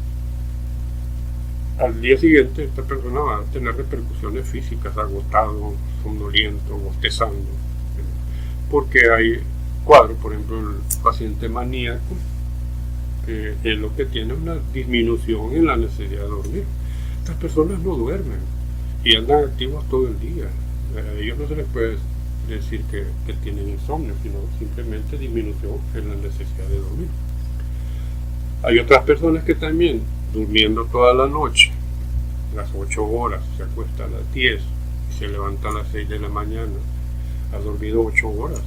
al día siguiente esta persona va a tener repercusiones físicas, agotado, somnoliento, bostezando, porque hay cuadros, por ejemplo el paciente maníaco, que es lo que tiene una disminución en la necesidad de dormir. Estas personas no duermen y andan activos todo el día. A ellos no se les puede decir que tienen insomnio, sino simplemente disminución en la necesidad de dormir. Hay otras personas que también, durmiendo toda la noche, las 8 horas, se acuesta a las 10 y se levanta a las 6 de la mañana, ha dormido 8 horas,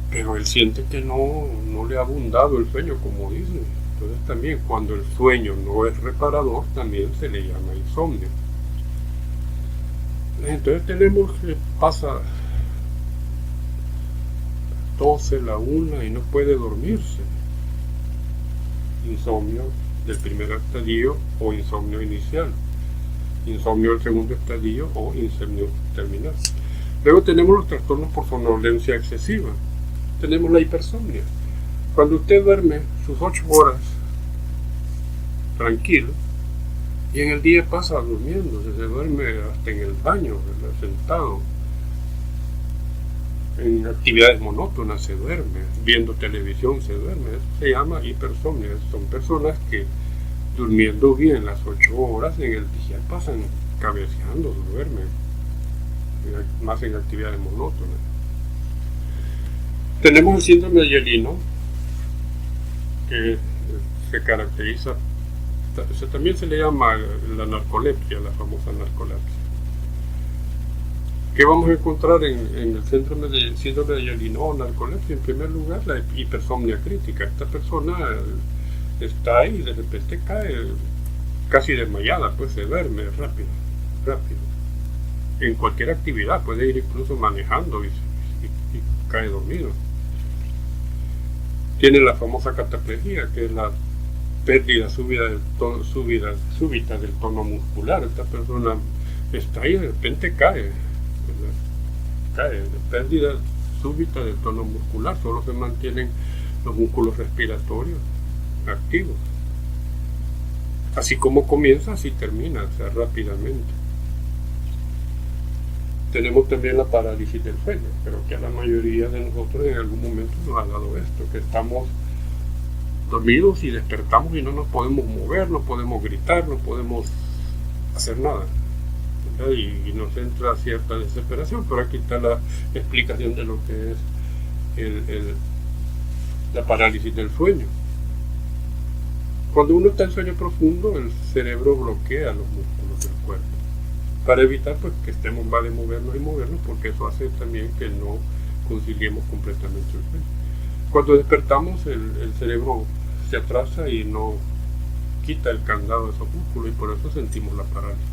pero él siente que no le ha abundado el sueño, como dice. Entonces también, cuando el sueño no es reparador, también se le llama insomnio. Entonces tenemos que pasa 12, la 1 y no puede dormirse. Insomnio del primer estadio o insomnio inicial, insomnio del segundo estadio o insomnio terminal. Luego tenemos los trastornos por somnolencia excesiva. Tenemos la hipersomnia. Cuando usted duerme sus 8 horas tranquilo y en el día pasa durmiendo, se duerme hasta en el baño, sentado, en actividades monótonas se duerme, viendo televisión se duerme. Eso se llama hipersomnia. Son personas que durmiendo bien las 8 horas en el día pasan cabeceando, duermen, más en actividades monótonas. Tenemos el síndrome de Hielino, que se caracteriza, también se le llama la narcolepsia, la famosa narcolepsia. ¿Qué vamos a encontrar en el síndrome de Hielino o narcolepsia? En primer lugar, la hipersomnia crítica. Esta persona está ahí y de repente cae casi desmayada, pues se duerme rápido. En cualquier actividad, puede ir incluso manejando y cae dormido. Tiene la famosa cataplejía, que es la pérdida súbita del tono muscular. Esta persona está ahí y de repente cae, pérdida súbita del tono muscular, solo se mantienen los músculos respiratorios activos. Así como comienza, así termina, o sea, rápidamente. Tenemos también la parálisis del sueño. Creo que a la mayoría de nosotros en algún momento nos ha dado esto, que estamos dormidos y despertamos y no nos podemos mover, no podemos gritar, no podemos hacer nada. Y nos entra cierta desesperación, pero aquí está la explicación de lo que es la parálisis del sueño. Cuando uno está en sueño profundo, el cerebro bloquea los músculos del cuerpo para evitar pues que estemos mal de movernos, porque eso hace también que no conciliemos completamente el sueño. Cuando despertamos, el cerebro se atrasa y no quita el candado de esos músculos, y por eso sentimos la parálisis.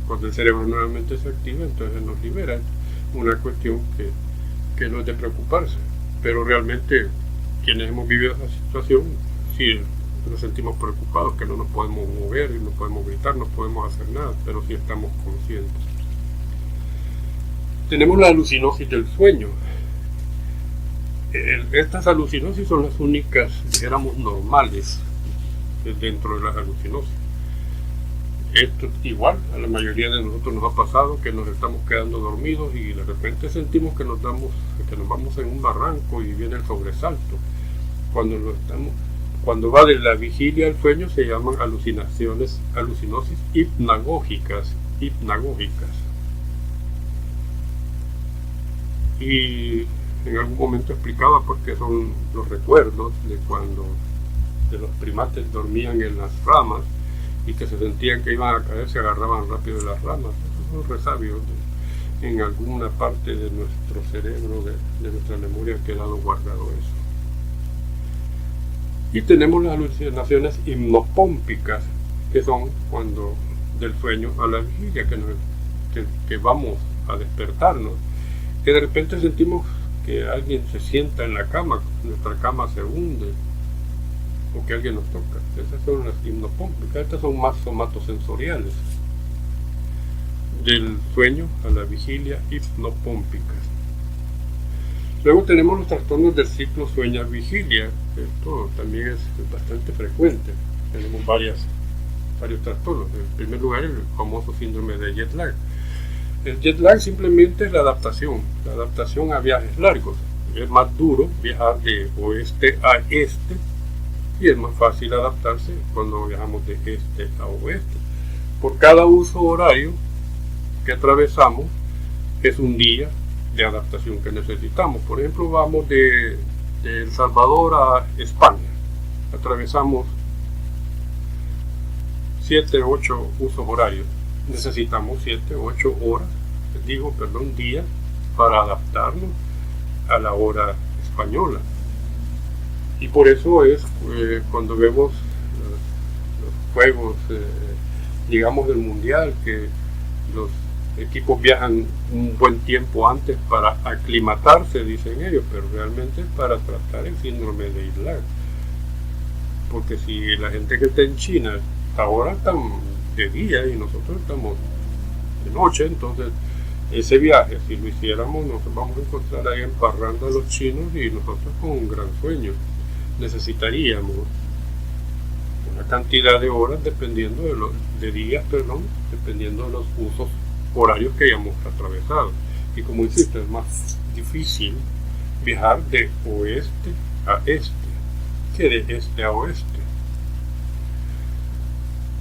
Cuando el cerebro nuevamente se activa, entonces nos libera. Una cuestión que no es de preocuparse, pero realmente quienes hemos vivido esa situación sí nos sentimos preocupados, que no nos podemos mover y no podemos gritar, no podemos hacer nada, pero sí estamos conscientes. Tenemos la alucinosis del sueño. Estas alucinosis son las únicas, dijéramos, normales dentro de las alucinosis. Esto igual, a la mayoría de nosotros nos ha pasado que nos estamos quedando dormidos y de repente sentimos que nos vamos en un barranco y viene el sobresalto. Cuando va de la vigilia al sueño se llaman alucinosis hipnagógicas. Y en algún momento explicaba pues que son los recuerdos de cuando de los primates dormían en las ramas y que se sentían que iban a caer, se agarraban rápido de las ramas. Esos son resabios en alguna parte de nuestro cerebro, de nuestra memoria, ha quedado guardado eso. Y tenemos las alucinaciones hipnopómpicas, que son cuando del sueño a la vigilia, que vamos a despertarnos, que de repente sentimos que alguien se sienta en la cama, nuestra cama se hunde, o que alguien nos toca. Esas son las hipnopómpicas. Estas son más somatosensoriales. Del sueño a la vigilia, hipnopómpicas. Luego tenemos los trastornos del ciclo sueño-vigilia. Esto también es bastante frecuente. Tenemos varios trastornos. En primer lugar, el famoso síndrome de jet lag. El jet lag simplemente es la adaptación a viajes largos. Es más duro viajar de oeste a este y es más fácil adaptarse cuando viajamos de este a oeste. Por cada uso horario que atravesamos es un día de adaptación que necesitamos. Por ejemplo, vamos de El Salvador a España, atravesamos 7 u 8 usos horarios, necesitamos 7 u 8 días para adaptarnos a la hora española. Y por eso es cuando vemos los juegos digamos del mundial, que los equipos viajan un buen tiempo antes para aclimatarse, dicen ellos, pero realmente es para tratar el síndrome de jet lag. Porque si la gente que está en China ahora están de día y nosotros estamos de noche, entonces ese viaje, si lo hiciéramos, nos vamos a encontrar ahí emparrando a los chinos y nosotros con un gran sueño. Necesitaríamos una cantidad de horas dependiendo de días, dependiendo de los usos horarios que hayamos atravesado. Y como insisto, es más difícil viajar de oeste a este que de este a oeste.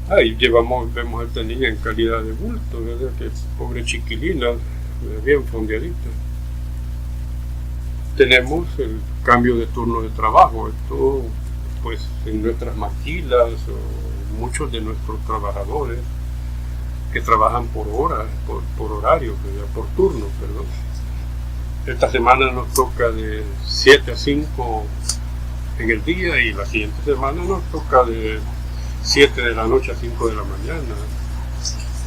Ahí vemos a esta niña en calidad de bulto, ¿verdad? Que pobre chiquilina, bien fondeadita. Tenemos el cambio de turno de trabajo. Esto, pues, en nuestras maquilas, o muchos de nuestros trabajadores que trabajan por horas, por horario, por turno, perdón. Esta semana nos toca de 7 a 5 en el día, y la siguiente semana nos toca de 7 de la noche a 5 de la mañana.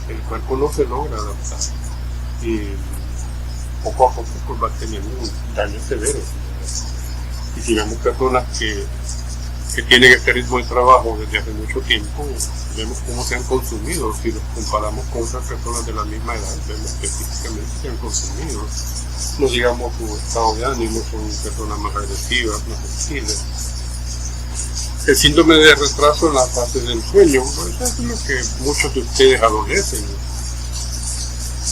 El cuerpo no se logra adaptar y poco a poco pues va teniendo un daño severo. Y si vemos personas que tienen este ritmo de trabajo desde hace mucho tiempo, vemos cómo se han consumido. Si los comparamos con otras personas de la misma edad, vemos que físicamente se han consumido. No digamos su estado de ánimo, son personas más agresivas, más hostiles. El síndrome de retraso en la fase del sueño, pues es lo que muchos de ustedes adolecen.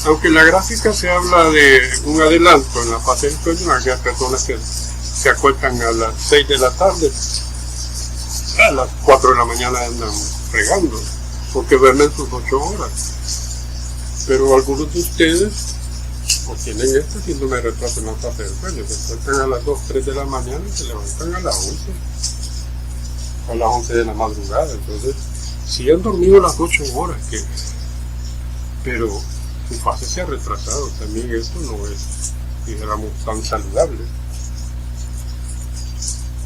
Aunque en la gráfica se habla de un adelanto en la fase del sueño, hay personas que se acuestan a las 6 de la tarde, a las 4 de la mañana andan fregando, porque duermen sus 8 horas. Pero algunos de ustedes pues tienen este síndrome de retraso en la fase del sueño, se acuestan a las 2, 3 de la mañana y se levantan a las 11. A las 11 de la madrugada. Entonces, sí han dormido las 8 horas, pero su fase se ha retrasado. También esto no es, dijéramos, tan saludable.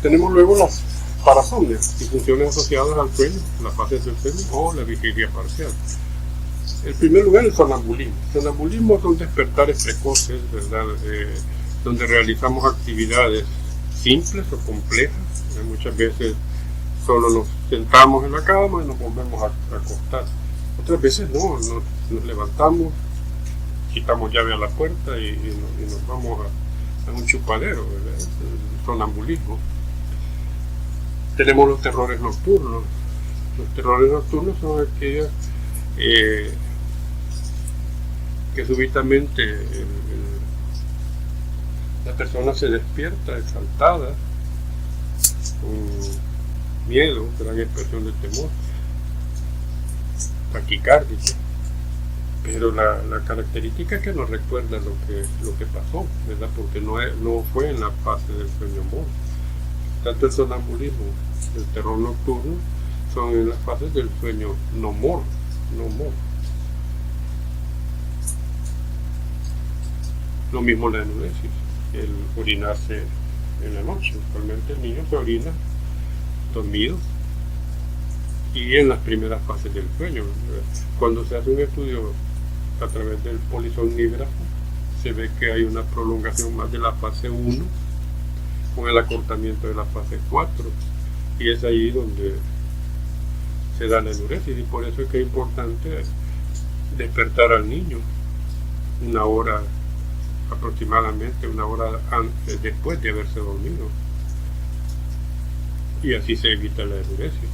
Tenemos luego las parasomnias, disfunciones asociadas al sueño, las fases del sueño o la vigilia parcial. En primer lugar, el sonambulismo. El sonambulismo son despertares precoces, ¿verdad? Donde realizamos actividades simples o complejas. Muchas veces solo nos sentamos en la cama y nos volvemos a acostar. Otras veces no, nos levantamos, quitamos llave a la puerta y nos vamos a un chupadero, ¿verdad? El sonambulismo. Tenemos los terrores nocturnos. Los terrores nocturnos son aquellas que súbitamente la persona se despierta exaltada, con miedo, gran expresión de temor, taquicárdica, pero la característica es que nos recuerda lo que pasó, ¿verdad? Porque no fue en la fase del sueño MOR. Tanto el sonambulismo, el terror nocturno, son en las fases del sueño no MOR. Lo mismo la enuresis, el orinarse en la noche. Usualmente el niño se orina dormido y en las primeras fases del sueño. Cuando se hace un estudio a través del polisomnígrafo, se ve que hay una prolongación más de la fase 1 con el acortamiento de la fase 4, y es ahí donde se da la enuresis, y por eso es que es importante despertar al niño una hora, aproximadamente una hora antes, después de haberse dormido, y así se evita la enuresis.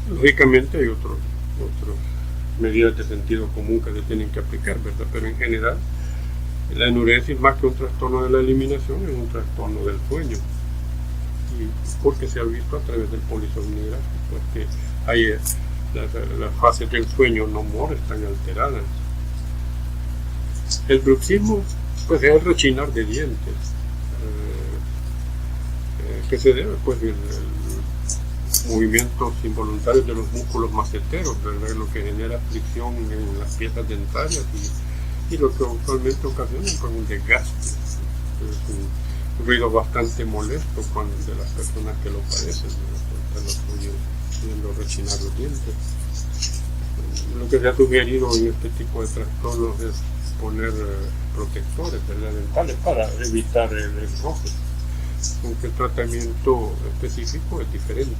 Lógicamente hay otras medidas de sentido común que se tienen que aplicar, ¿verdad? Pero en general la enuresis, más que un trastorno de la eliminación, es un trastorno del sueño, y porque se ha visto a través del polisomnígrafo, pues que hay las fases del sueño no MOR están alteradas. El bruxismo pues es el rechinar de dientes, que se debe pues el movimientos involuntarios de los músculos maceteros, ¿verdad? Lo que genera fricción en las piezas dentarias y lo que usualmente ocasiona pues un desgaste. Es un ruido bastante molesto de las personas que lo padecen, pudiendo rechinar los dientes. Lo que se ha sugerido en este tipo de trastornos es poner protectores, ¿verdad?, dentales para evitar el roce, aunque el tratamiento específico es diferente.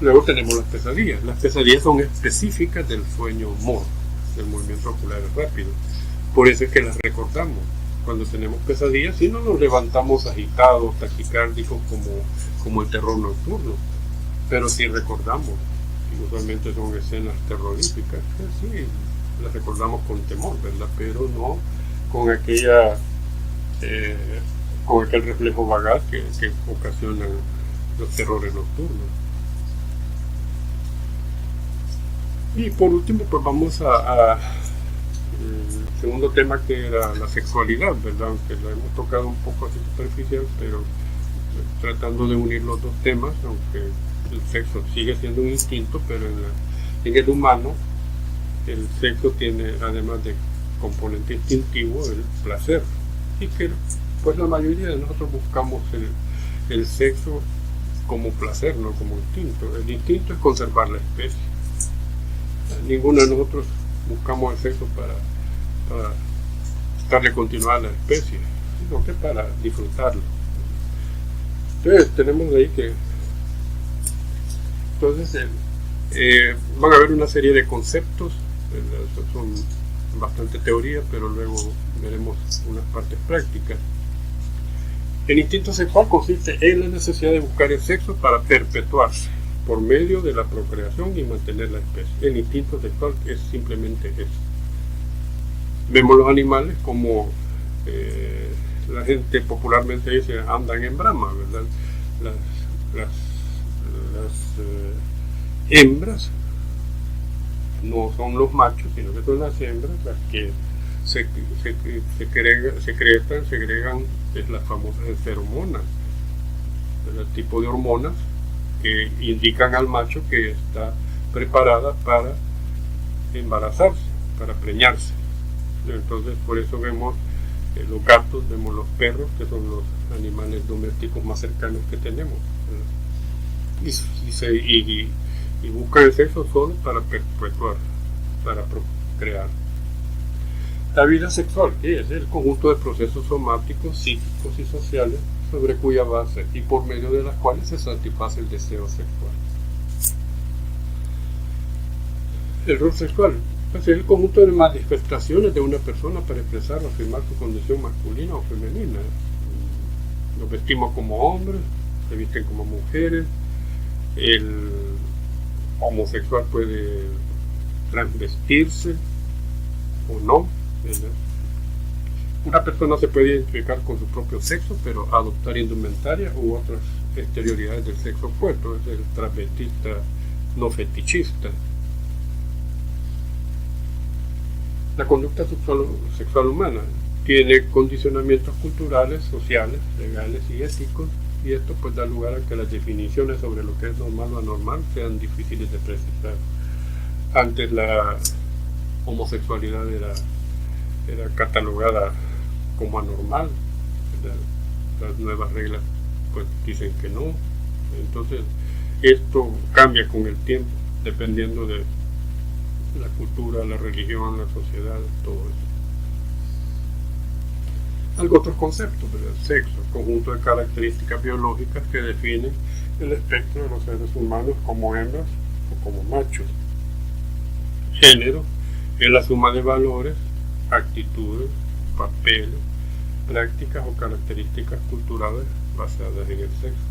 Luego tenemos las pesadillas. Las pesadillas son específicas del sueño MOR, del movimiento ocular rápido. Por eso es que las recordamos. Cuando tenemos pesadillas, si no nos levantamos agitados, taquicárdicos como el terror nocturno, pero sí recordamos. Y usualmente son escenas terroríficas, que sí, las recordamos con temor, ¿verdad? Pero no con aquel reflejo vagal que ocasionan los terrores nocturnos. Y por último, pues vamos a el segundo tema, que era la sexualidad, ¿verdad? Aunque la hemos tocado un poco así superficial, pero tratando de unir los dos temas, aunque el sexo sigue siendo un instinto, pero en el humano el sexo tiene, además de componente instintivo, el placer, y que pues la mayoría de nosotros buscamos el sexo como placer, no como instinto. El instinto es conservar la especie. Ninguno de nosotros buscamos el sexo para darle continuidad a la especie, sino que para disfrutarlo. Entonces tenemos ahí que van a haber una serie de conceptos, son bastante teoría, pero luego veremos unas partes prácticas. El instinto sexual consiste en la necesidad de buscar el sexo para perpetuarse por medio de la procreación y mantener la especie. El instinto sexual es simplemente eso. Vemos los animales como la gente popularmente dice andan en brama, ¿verdad? Las hembras no son los machos, sino que son las hembras las que segregan las famosas feromonas, el tipo de hormonas que indican al macho que está preparada para embarazarse, para preñarse. Entonces por eso vemos los gatos, vemos los perros, que son los animales domésticos más cercanos que tenemos, y buscan el sexo solo para perpetuar, para procrear. La vida sexual, que es el conjunto de procesos somáticos, psíquicos y sociales sobre cuya base y por medio de las cuales se satisface el deseo sexual. El rol sexual es el conjunto de manifestaciones de una persona para expresar o afirmar su condición masculina o femenina. Nos vestimos como hombres, se visten como mujeres. El homosexual puede transvestirse o no, ¿verdad? Una persona se puede identificar con su propio sexo, pero adoptar indumentaria u otras exterioridades del sexo opuesto. Es el transvestista no fetichista. La conducta sexual humana tiene condicionamientos culturales, sociales, legales y éticos, y esto pues da lugar a que las definiciones sobre lo que es normal o anormal sean difíciles de precisar. Antes la homosexualidad era catalogada como anormal, las nuevas reglas pues dicen que no. Entonces esto cambia con el tiempo dependiendo de la cultura, la religión, la sociedad, todo eso. Otros conceptos, ¿verdad? Sexo, conjunto de características biológicas que definen el espectro de los seres humanos como hembras o como machos. Género es la suma de valores, actitudes, papeles, prácticas o características culturales basadas en el sexo.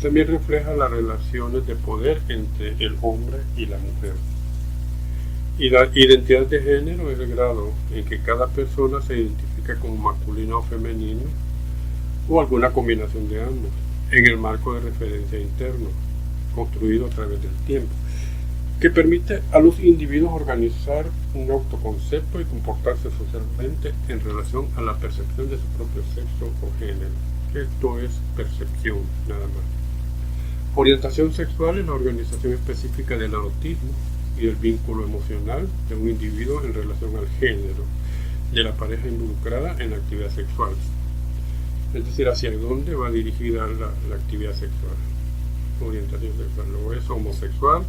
También refleja las relaciones de poder entre el hombre y la mujer. Y la identidad de género es el grado en que cada persona se identifica como masculino o femenino o alguna combinación de ambos, en el marco de referencia interno, construido a través del tiempo, que permite a los individuos organizar un autoconcepto y comportarse socialmente en relación a la percepción de su propio sexo o género. Esto es percepción, nada más. Orientación sexual es la organización específica del erotismo y el vínculo emocional de un individuo en relación al género de la pareja involucrada en la actividad sexual, es decir, hacia dónde va dirigida la actividad sexual. Orientación sexual, o es homosexual,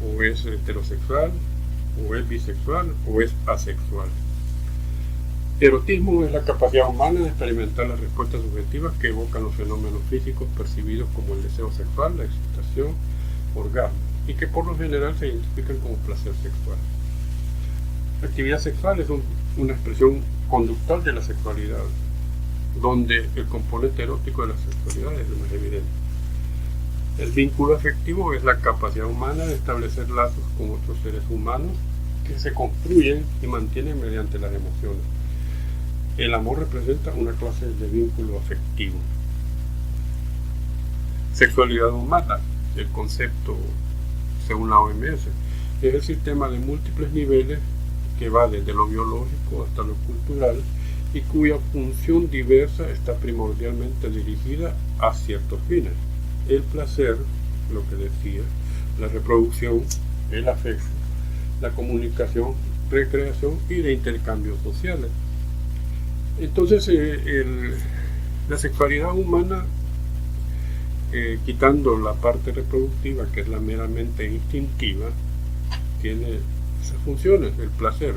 o es heterosexual, o es bisexual, o es asexual. Erotismo es la capacidad humana de experimentar las respuestas subjetivas que evocan los fenómenos físicos percibidos como el deseo sexual, la excitación, orgasmo, y que por lo general se identifican como placer sexual. La actividad sexual es una expresión conductual de la sexualidad, donde el componente erótico de la sexualidad es lo más evidente. El vínculo afectivo es la capacidad humana de establecer lazos con otros seres humanos que se construyen y mantienen mediante las emociones. El amor representa una clase de vínculo afectivo. Sexualidad humana, el concepto según la OMS, es el sistema de múltiples niveles que va desde lo biológico hasta lo cultural y cuya función diversa está primordialmente dirigida a ciertos fines: el placer, lo que decía, la reproducción, el afecto, la comunicación, recreación y de intercambios sociales. Entonces La sexualidad humana, quitando la parte reproductiva, que es la meramente instintiva, tiene esas funciones, el placer,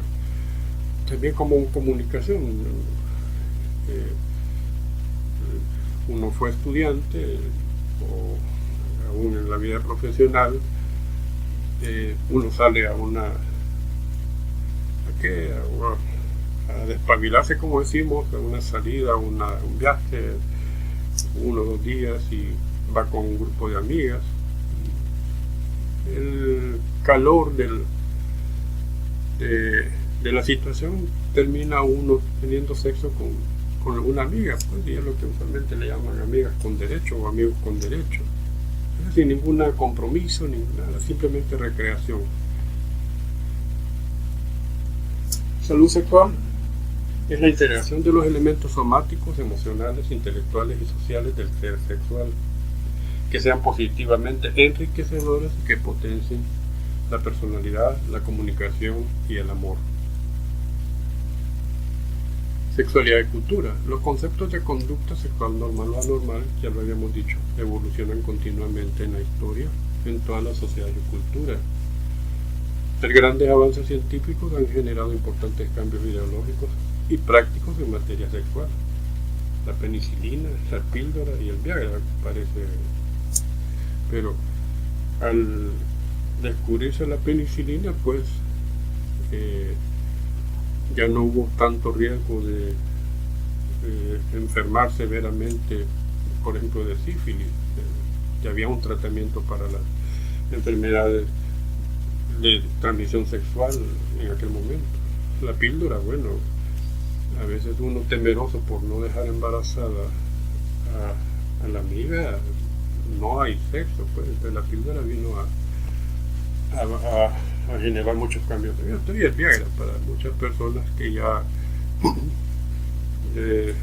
también como comunicación. Uno fue estudiante o aún en la vida profesional, uno sale a despabilarse, como decimos, a una salida, un viaje, 1 o 2 días, y va con un grupo de amigas. El calor de la situación termina uno teniendo sexo con una amiga, pues, y es lo que usualmente le llaman amigas con derecho o amigos con derecho, sin ningún compromiso ni nada, simplemente recreación. Salud sexual es la integración de los elementos somáticos, emocionales, intelectuales y sociales del ser sexual, que sean positivamente enriquecedores y que potencien la personalidad, la comunicación y el amor. Sexualidad y cultura. Los conceptos de conducta sexual normal o anormal, ya lo habíamos dicho, evolucionan continuamente en la historia, en todas las sociedades y culturas. Los grandes avances científicos han generado importantes cambios ideológicos y prácticos en materia sexual. La penicilina, la píldora y el Viagra, parece. Pero al descubrirse la penicilina, pues ya no hubo tanto riesgo de enfermar severamente, por ejemplo, de sífilis. Ya había un tratamiento para las enfermedades de transmisión sexual en aquel momento. La píldora, bueno, a veces uno temeroso por no dejar embarazada a la amiga, no hay sexo, pues. Entonces la píldora vino a generar muchos cambios. Y el Viagra para muchas personas que ya de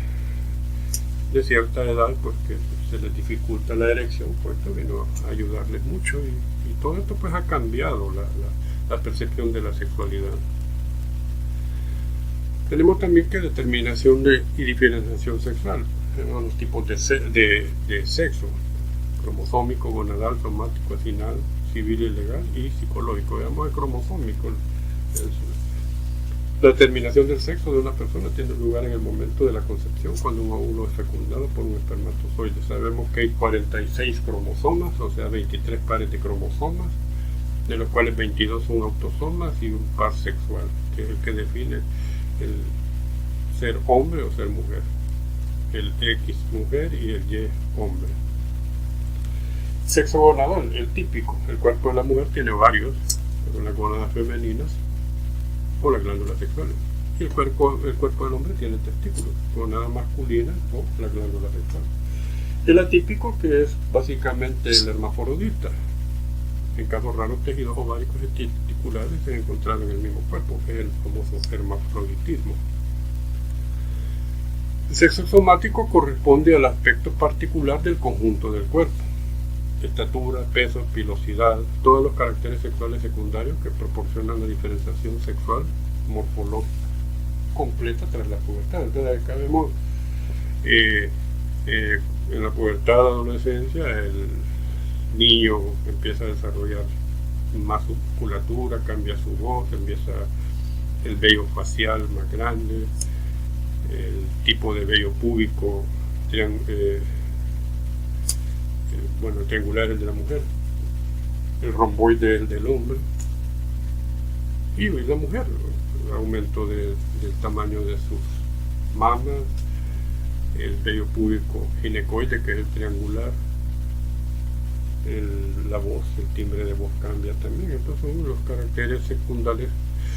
cierta edad, pues, que se les dificulta la erección, pues esto vino a ayudarles mucho, y todo esto pues ha cambiado la percepción de la sexualidad. Tenemos también que determinación y diferenciación sexual. Tenemos los tipos de sexo: cromosómico, gonadal, somático, acinal, civil y legal, y psicológico. Veamos el cromosómico. La determinación del sexo de una persona tiene lugar en el momento de la concepción, cuando un óvulo es fecundado por un espermatozoide. Sabemos que hay 46 cromosomas, o sea, 23 pares de cromosomas, de los cuales 22 son autosomas y un par sexual, que es el que define el ser hombre o ser mujer, el X mujer y el Y hombre. Sexo gonadal, el típico. El cuerpo de la mujer tiene ovarios, las gónadas femeninas o las glándulas sexuales, y el cuerpo del hombre tiene testículos, gónada masculina o la glándula sexual. El atípico, que es básicamente el hermafrodita. En casos raros, tejidos ováricos y testiculares se encontraron en el mismo cuerpo, que es el famoso hermafroditismo. El sexo somático corresponde al aspecto particular del conjunto del cuerpo: estatura, peso, pilosidad, todos los caracteres sexuales secundarios que proporcionan la diferenciación sexual morfológica completa tras la pubertad. Entonces acá vemos en la pubertad, adolescencia, el niño empieza a desarrollar más su musculatura, cambia su voz, empieza el vello facial más grande, el tipo de vello púbico triangular, el de la mujer, el romboide, el del hombre, y la mujer, el aumento del tamaño de sus mamas, el vello púbico ginecoide, que es el triangular, la voz, el timbre de voz cambia también. Estos son los caracteres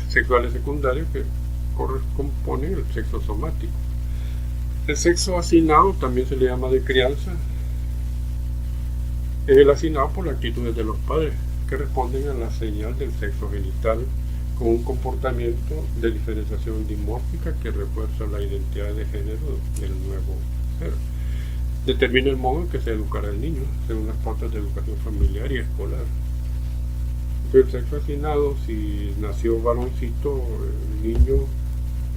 sexuales secundarios que componen el sexo somático. El sexo asignado también se le llama de crianza. Es el asignado por las actitudes de los padres, que responden a la señal del sexo genital, con un comportamiento de diferenciación dimórfica que refuerza la identidad de género del nuevo ser. Determina el modo en que se educará el niño, según las pautas de educación familiar y escolar. El sexo asignado, si nació varoncito, niño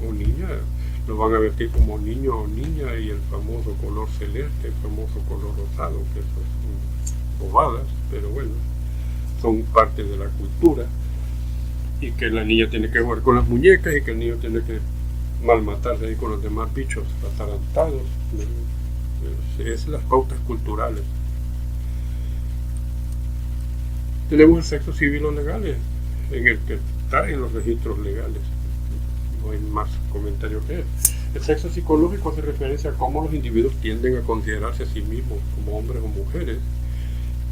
o niña, lo van a vestir como niño o niña, y el famoso color celeste, el famoso color rosado, que eso son bobadas, pero bueno, son parte de la cultura, y que la niña tiene que jugar con las muñecas y que el niño tiene que malmatarse ahí con los demás bichos atarantados. Es las pautas culturales. Tenemos el sexo civil o legal, en el que está en los registros legales. No hay más comentario que eso. El sexo psicológico hace referencia a cómo los individuos tienden a considerarse a sí mismos como hombres o mujeres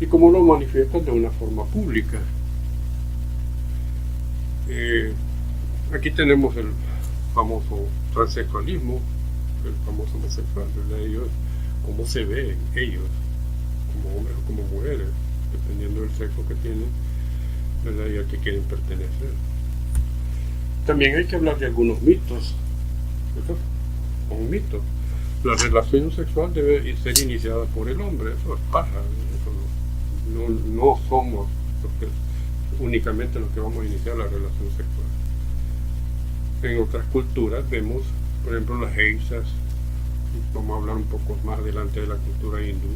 y cómo lo manifiestan de una forma pública. Aquí tenemos el famoso transexualismo, el famoso homosexual, ¿verdad? Ellos, cómo se ven ellos, como hombres o como mujeres, dependiendo del sexo que tienen, ¿verdad? Y al que quieren pertenecer. También hay que hablar de algunos mitos. Eso es un mito. La relación sexual debe ser iniciada por el hombre. Eso es paja. Eso no somos únicamente los que vamos a iniciar la relación sexual. En otras culturas vemos, por ejemplo, las geishas. Vamos a hablar un poco más adelante de la cultura hindú.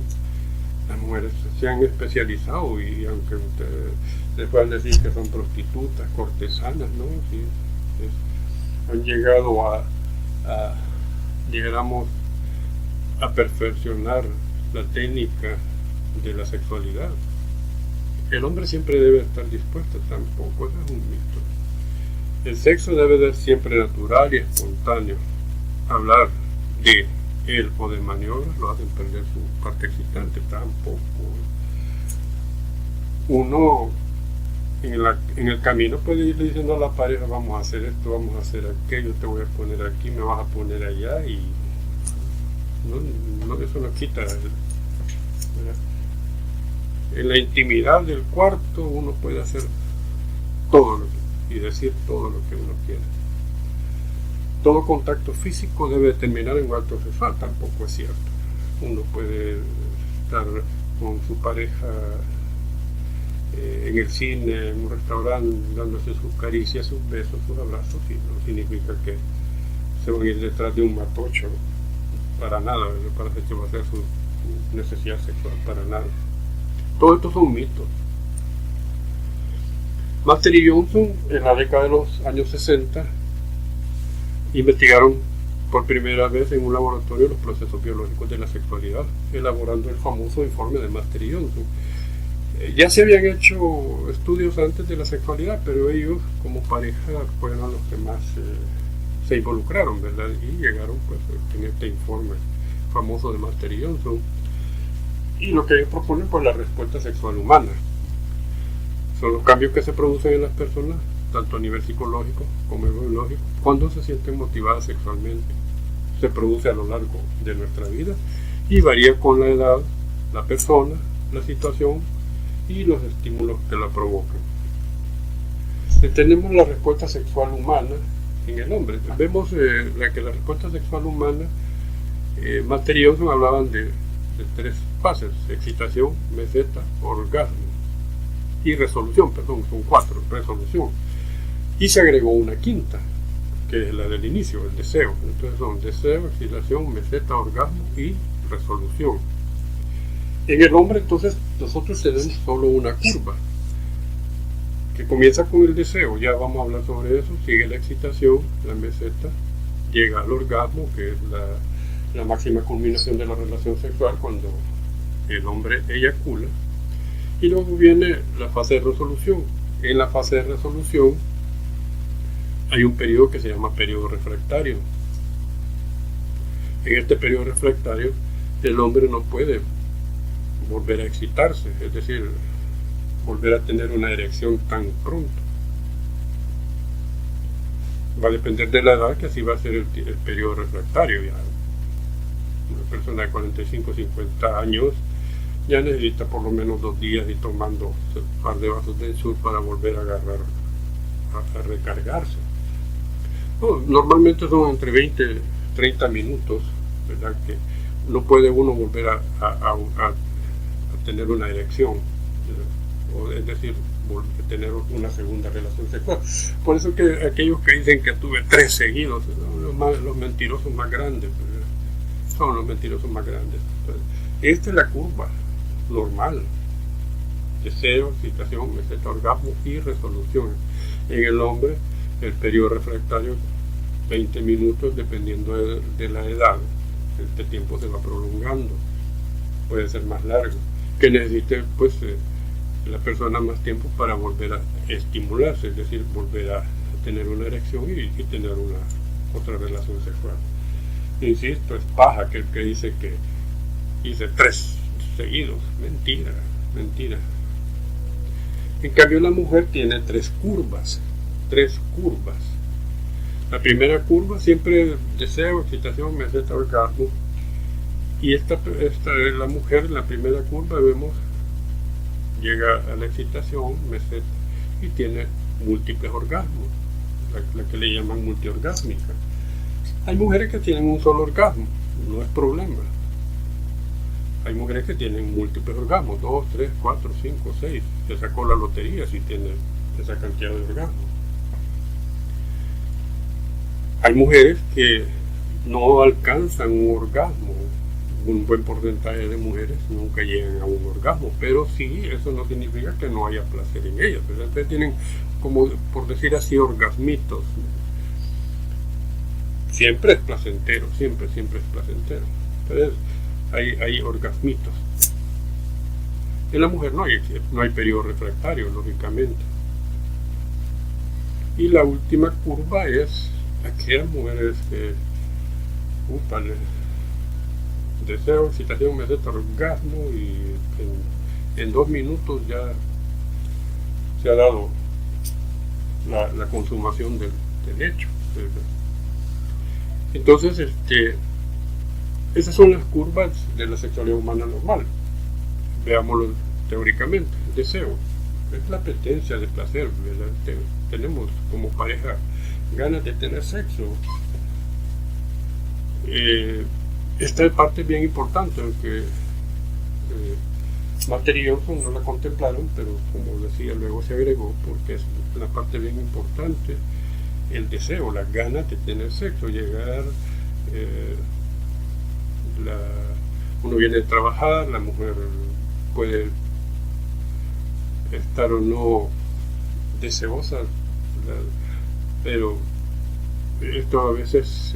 Las mujeres se han especializado, y aunque ustedes les puedan decir que son prostitutas, cortesanas, ¿no? Sí, han llegado a perfeccionar la técnica de la sexualidad. El hombre siempre debe estar dispuesto, tampoco, eso es un mito. El sexo debe ser siempre natural y espontáneo. Hablar de él o de maniobras lo hacen perder su parte excitante, tampoco. Uno en el camino puede ir diciendo a la pareja: vamos a hacer esto, vamos a hacer aquello, te voy a poner aquí, me vas a poner allá, y eso no quita, ¿verdad? En la intimidad del cuarto uno puede hacer todo y decir todo lo que uno quiere. Todo contacto físico debe terminar en un acto sexual, tampoco es cierto. Uno puede estar con su pareja en el cine, en un restaurante, dándose sus caricias, sus besos, sus abrazos, y no significa que se van a ir detrás de un matocho, para nada, para satisfacer su necesidad sexual, para nada. Todo esto son mitos. Master y Johnson, en la década de los años 60, investigaron por primera vez en un laboratorio los procesos biológicos de la sexualidad, elaborando el famoso informe de Master y Johnson. Ya se habían hecho estudios antes de la sexualidad, pero ellos como pareja fueron los que más se involucraron, ¿verdad? Y llegaron pues en este informe famoso de Master y Johnson. Y lo que ellos proponen, pues, la respuesta sexual humana. Son los cambios que se producen en las personas, tanto a nivel psicológico como biológico, cuando se sienten motivadas sexualmente. Se produce a lo largo de nuestra vida y varía con la edad, la persona, la situación y los estímulos que la provocan. Tenemos la respuesta sexual humana en el hombre. Vemos que la respuesta sexual humana, Master y Johnson hablaban de tres fases: excitación, meseta, orgasmo y resolución, perdón, son cuatro: resolución. Y se agregó una quinta, que es la del inicio, el deseo. Entonces son deseo, excitación, meseta, orgasmo y resolución. En el hombre, entonces, nosotros tenemos solo una curva que comienza con el deseo. Ya vamos a hablar sobre eso. Sigue la excitación, la meseta, llega al orgasmo, que es la máxima culminación de la relación sexual, cuando el hombre eyacula, y luego viene la fase de resolución. En la fase de resolución hay un periodo que se llama periodo refractario. En este periodo refractario el hombre no puede volver a excitarse, es decir, volver a tener una erección tan pronto. Va a depender de la edad, que así va a ser el periodo refractario. Ya una persona de 45 o 50 años ya necesita por lo menos 2 días y tomando un par de vasos de ensur para volver a agarrar, a recargarse. Normalmente son entre 20 y 30 minutos, ¿verdad? Que no puede uno volver a tener una erección, es decir, tener una segunda relación sexual. Por eso que aquellos que dicen que tuve 3 seguidos, los mentirosos más grandes, son los mentirosos más grandes. Entonces, esta es la curva normal: deseo, excitación, meseta, orgasmo y resolución. En el hombre, el periodo refractario 20 minutos, dependiendo de la edad. Este tiempo se va prolongando, puede ser más largo, que necesite pues la persona más tiempo para volver a estimularse, es decir, volver a tener una erección y tener otra relación sexual. Insisto, es paja aquel que dice que hice 3 seguidos. Mentira, mentira. En cambio, la mujer tiene 3 curvas. 3 curvas. La primera curva siempre deseo, excitación, meseta, orgasmo. Y esta la mujer, en la primera curva vemos, llega a la excitación, meseta, y tiene múltiples orgasmos, la que le llaman multiorgásmica. Hay mujeres que tienen un solo orgasmo, no es problema. Hay mujeres que tienen múltiples orgasmos, 2, 3, 4, 5, 6. Se sacó la lotería si tiene esa cantidad de orgasmos. Hay mujeres que no alcanzan un orgasmo. Un buen porcentaje de mujeres nunca llegan a un orgasmo, pero sí, eso no significa que no haya placer en ellas. Entonces tienen, como por decir así, orgasmitos. Siempre es placentero, siempre es placentero. Entonces hay orgasmitos. En la mujer no hay periodo refractario, lógicamente. Y la última curva es aquellas mujeres que deseo, excitación, meseta, orgasmo, y en 2 minutos ya se ha dado la consumación del hecho. Entonces, esas son las curvas de la sexualidad humana normal. Veámoslo teóricamente. Deseo es la apetencia de placer, ¿verdad? Tenemos como pareja ganas de tener sexo. Esta parte es bien importante, aunque Mater y Johnson no la contemplaron, pero como decía, luego se agregó, porque es una parte bien importante, el deseo, las ganas de tener sexo, llegar, uno viene a trabajar, la mujer puede estar o no deseosa, pero esto a veces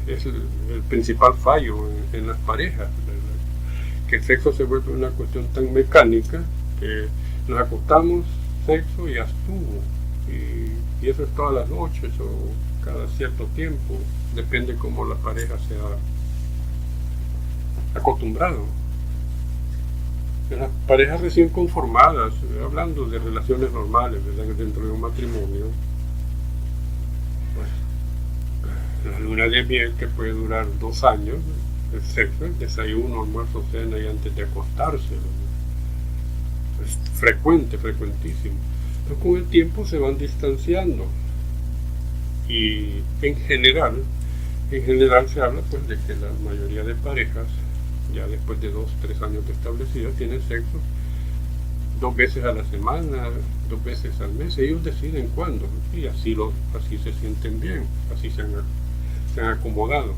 es el principal fallo en las parejas, que el sexo se vuelve una cuestión tan mecánica que nos acostamos, sexo y ya estuvo, y eso es todas las noches o cada cierto tiempo, depende cómo la pareja se ha acostumbrado. En las parejas recién conformadas, hablando de relaciones normales, ¿verdad?, dentro de un matrimonio, pues la luna de miel, que puede durar 2 años, el sexo, el desayuno, almuerzo, cena y antes de acostarse, es frecuentísimo. Pero con el tiempo se van distanciando, y en general se habla pues de que la mayoría de parejas, ya después de 2-3 años de establecidas, tienen sexo 2 veces a la semana, 2 veces al mes. Ellos deciden cuándo, y así se sienten bien, así se han acomodado.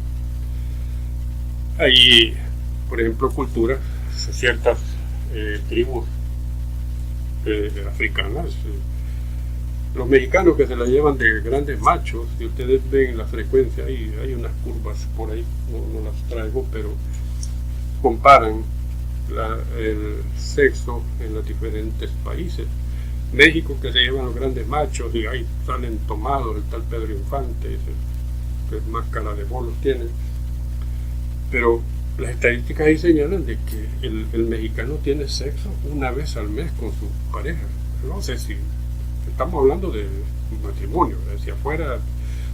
Hay, por ejemplo, culturas, ciertas tribus africanas, los mexicanos, que se la llevan de grandes machos, y ustedes ven la frecuencia, hay unas curvas por ahí, no las traigo, pero comparan el sexo en los diferentes países. México, que se llevan los grandes machos y ahí salen tomados, el tal Pedro Infante, que más cara de bolos tiene, pero las estadísticas ahí señalan de que el mexicano tiene sexo 1 vez al mes con su pareja. No sé si estamos hablando de matrimonio, si afuera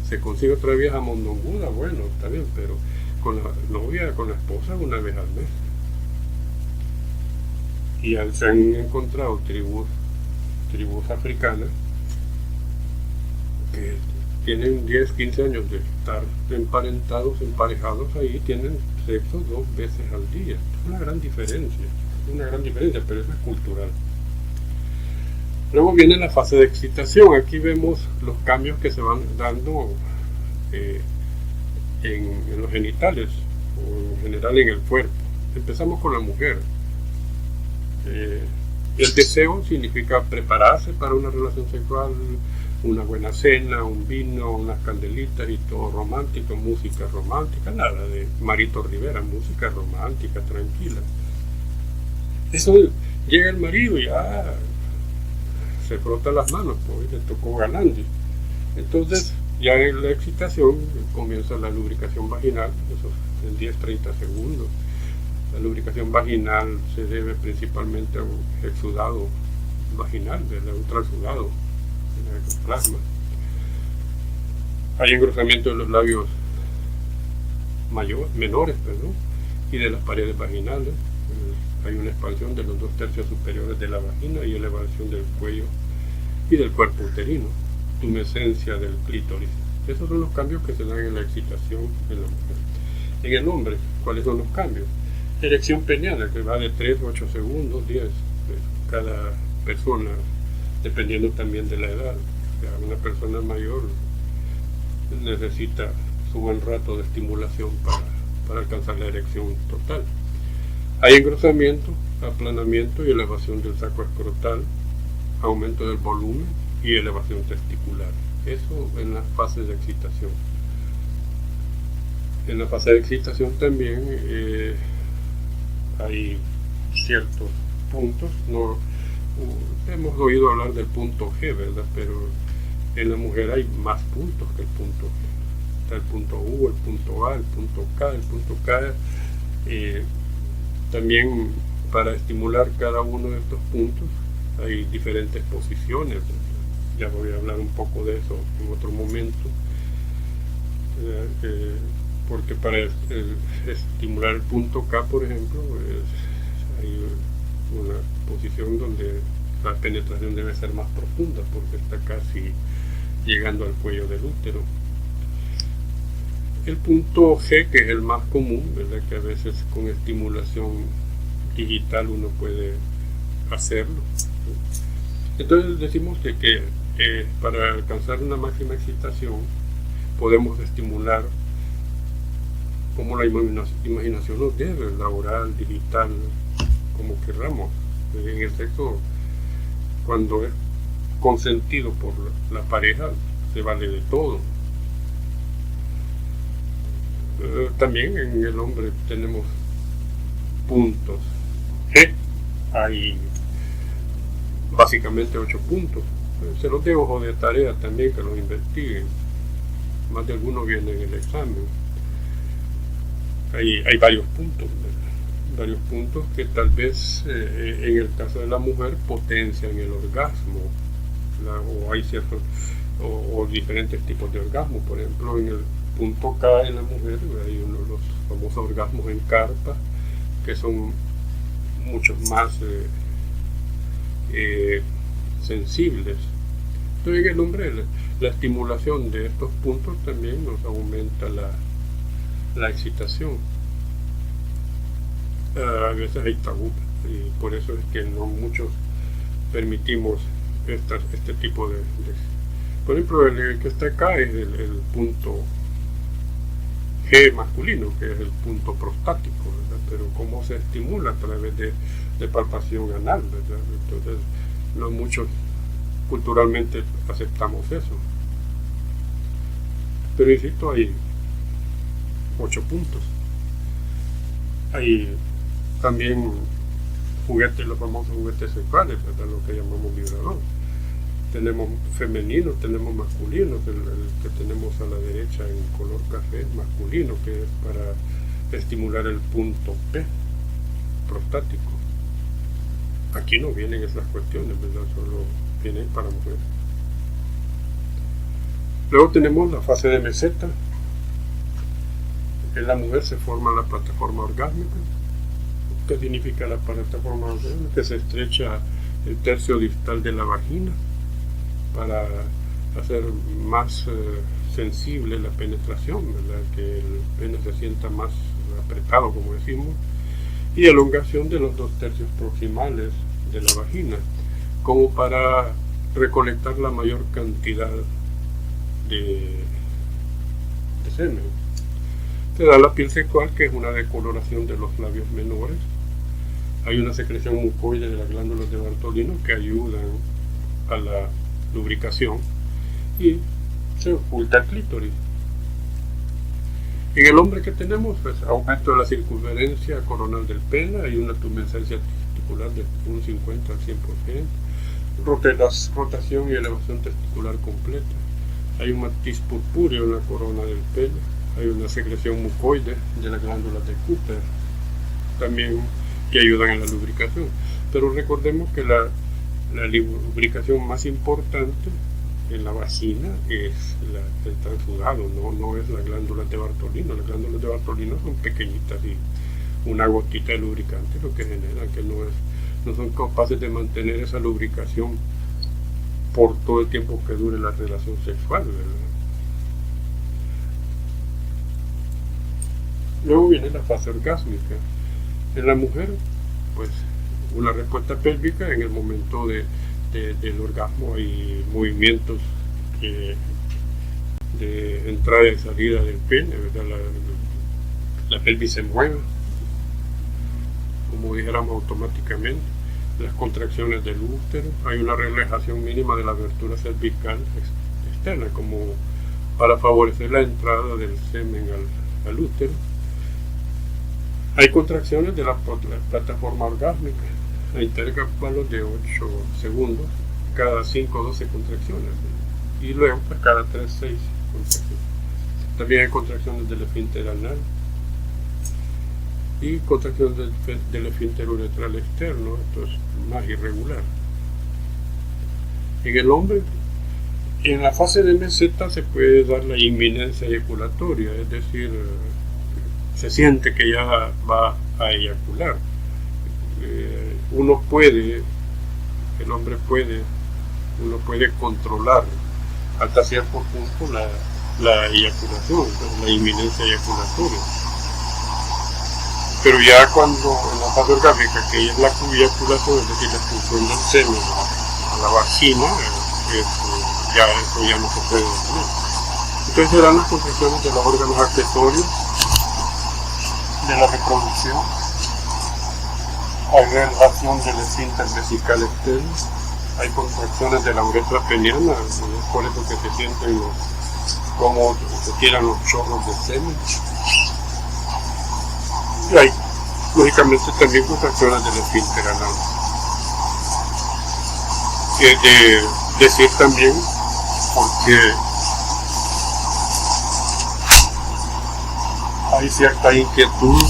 se consigue otra vieja mondonguda, bueno, está bien, pero con la novia, con la esposa, 1 vez al mes. Y se han encontrado tribus africanas que tienen 10-15 años de estar emparentados, emparejados, ahí tienen sexo 2 veces al día. Es una gran diferencia, pero eso es cultural. Luego viene la fase de excitación. Aquí vemos los cambios que se van dando en los genitales o en general en el cuerpo. Empezamos con la mujer. El deseo significa prepararse para una relación sexual, una buena cena, un vino, unas candelitas y todo romántico, música romántica, nada de Marito Rivera, música romántica, tranquila. Eso llega el marido y ya se frota las manos, pues le tocó ganando. Entonces ya en la excitación comienza la lubricación vaginal, eso en 10-30 segundos. La lubricación vaginal se debe principalmente a un exudado vaginal, del ultrasudado, del plasma. Hay engrosamiento de los labios menores, perdón, y de las paredes vaginales. Hay una expansión de los 2/3 superiores de la vagina y elevación del cuello y del cuerpo uterino, tumescencia del clítoris. Esos son los cambios que se dan en la excitación en la mujer. En el hombre, ¿cuáles son los cambios? Erección peniana, que va de 3 a 8 segundos, 10, cada persona, dependiendo también de la edad. Una persona mayor necesita su buen rato de estimulación para alcanzar la erección total. Hay engrosamiento, aplanamiento y elevación del saco escrotal, aumento del volumen y elevación testicular. Eso en las fases de excitación. En la fase de excitación también hay ciertos puntos. No hemos oído hablar del punto G, ¿verdad? Pero en la mujer hay más puntos que el punto G. Está el punto U, el punto A, el punto K, el punto K. También para estimular cada uno de estos puntos hay diferentes posiciones. Ya voy a hablar un poco de eso en otro momento. Porque para estimular el punto K, por ejemplo, hay una posición donde la penetración debe ser más profunda porque está casi llegando al cuello del útero. El punto G, que es el más común, ¿verdad? Que a veces con estimulación digital uno puede hacerlo. Entonces decimos que para alcanzar una máxima excitación podemos estimular como la imaginación nos debe, la oral, digital, como querramos. En el sexo, cuando es consentido por la pareja, se vale de todo. También en el hombre tenemos puntos G, hay básicamente 8 puntos. Se los dejo de tarea también que los investiguen. Más de algunos vienen en el examen. Hay varios puntos que tal vez en el caso de la mujer potencian el orgasmo, o hay ciertos o diferentes tipos de orgasmo. Por ejemplo, en el punto K en la mujer hay uno de los famosos orgasmos en carpa, que son mucho más sensibles. Entonces en el hombre la estimulación de estos puntos también nos aumenta la excitación. A veces hay tabú y por eso es que no muchos permitimos este tipo de por ejemplo, el que está acá es el punto G masculino, que es el punto prostático, ¿verdad? Pero cómo se estimula a través de palpación anal, ¿verdad? Entonces no muchos culturalmente aceptamos eso, pero insisto, hay 8 puntos. Hay también juguetes, los famosos juguetes sexuales, ¿verdad? Lo que llamamos vibrador. Tenemos femeninos, tenemos masculinos. El que tenemos a la derecha en color café es masculino, que es para estimular el punto P prostático. Aquí no vienen esas cuestiones, ¿verdad? Solo vienen para mujeres. Luego tenemos la fase de meseta. En la mujer se forma la plataforma orgásmica. ¿Qué significa la plataforma orgásmica? Que se estrecha el tercio distal de la vagina para hacer más sensible la penetración, ¿verdad? Que el pene se sienta más apretado, como decimos, y elongación de los 2/3 proximales de la vagina, como para recolectar la mayor cantidad de semen. Te da la piel sexual, que es una decoloración de los labios menores. Hay una secreción mucoide de las glándulas de Bartolino que ayudan a la lubricación y se oculta el clítoris. En el hombre que tenemos, pues, aumento de la circunferencia coronal del pene, hay una tumescencia testicular de un 50 al 100%, rotación y elevación testicular completa, hay un matiz purpúreo en la corona del pene, hay una secreción mucoide de las glándulas de Cooper, también que ayudan en la lubricación. Pero recordemos que la lubricación más importante en la vagina es el transudado, no es la glándula de Bartolino. Las glándulas de Bartolino son pequeñitas y una gotita de lubricante lo que genera que no son capaces de mantener esa lubricación por todo el tiempo que dure la relación sexual, ¿verdad? Luego viene la fase orgásmica. En la mujer, pues, una respuesta pélvica en el momento del orgasmo. Hay movimientos de entrada y salida del pene, ¿verdad? La pelvis se mueve, como dijéramos, automáticamente. Las contracciones del útero, hay una relajación mínima de la abertura cervical externa, como para favorecer la entrada del semen al útero. Hay contracciones de la plataforma orgásmica a intervalos de 8 segundos, cada 5 o 12 contracciones, y luego pues, cada 3 6 contracciones. También hay contracciones del esfínter anal y contracciones del esfínter uretral externo. Esto es más irregular. En el hombre, en la fase de meseta se puede dar la inminencia eyaculatoria, es decir, se siente que ya va a eyacular. Uno puede controlar hasta cierto punto la eyaculación, la inminencia eyaculatoria. Pero ya cuando en la fase orgásmica, que es la eyaculación, es decir, la expulsión del semen a la vagina, eso ya no se puede detener. Entonces se dan las contracciones de los órganos accesorios de la reproducción. Hay relajación del esfínter vesical externo, hay contracciones de la uretra peniana, es por eso que se sienten como se tiran los chorros de semen. Y hay, lógicamente, también contracciones del esfínter anal. Decir también, porque hay cierta inquietud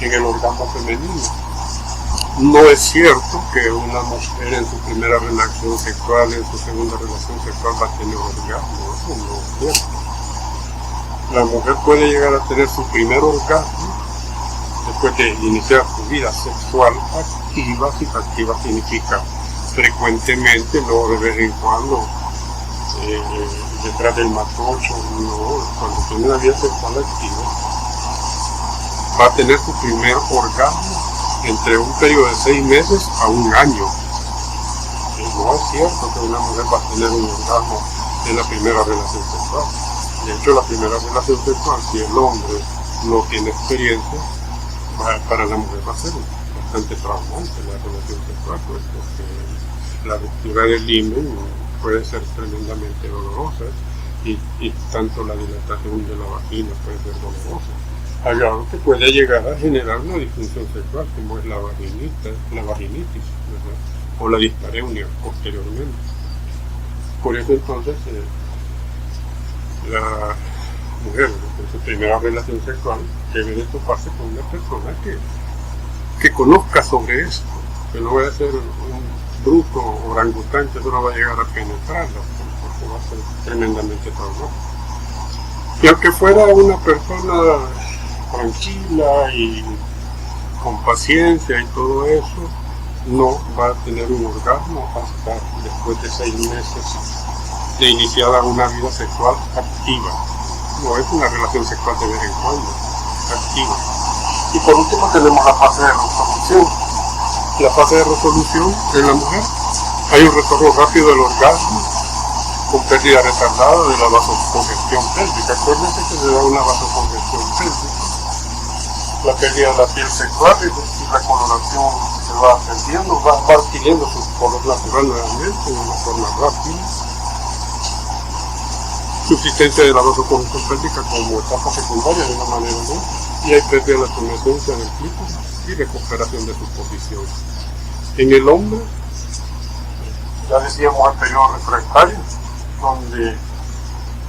en el orgasmo femenino. No es cierto que una mujer en su primera relación sexual, en su segunda relación sexual va a tener orgasmo. Eso no es cierto. La mujer puede llegar a tener su primer orgasmo después de iniciar su vida sexual activa. Si activa significa frecuentemente, no de vez en cuando, detrás del matocho, no. Cuando tiene una vida sexual activa, va a tener su primer orgasmo entre un periodo de 6 meses a 1 año. No es cierto que una mujer va a tener un orgasmo en la primera relación sexual. De hecho, la primera relación sexual, si el hombre no tiene experiencia, para la mujer va a ser bastante traumante la relación sexual, pues, porque la ruptura del himen puede ser tremendamente dolorosa y tanto la dilatación de la vagina puede ser dolorosa. Hay algo que puede llegar a generar una disfunción sexual, como es la vaginitis, ¿verdad? O la dispareunia posteriormente. Por eso entonces la mujer en su primera relación sexual debe de toparse con una persona que conozca sobre esto, que no vaya a ser un bruto orangután que solo va a llegar a penetrarla, porque va a ser tremendamente traumático. Y aunque fuera una persona tranquila y con paciencia y todo eso, no va a tener un orgasmo hasta después de 6 meses de iniciada una vida sexual activa. No es una relación sexual de vez en cuando, activa. Y por último tenemos la fase de resolución. La fase de resolución en la mujer Hay un retorno rápido del orgasmo con pérdida retardada de la vasocongestión pélvica. Acuérdense que se da una vasocongestión pélvica. La pérdida de la piel sexual y la coloración se va perdiendo, va adquiriendo su color natural nuevamente de una forma rápida. Subsistencia de la vasocongestión pélvica como etapa secundaria de una manera o no, y hay pérdida de la tumescencia del clítoris y recuperación de su posición. En el hombre, ya decíamos el periodo refractario, donde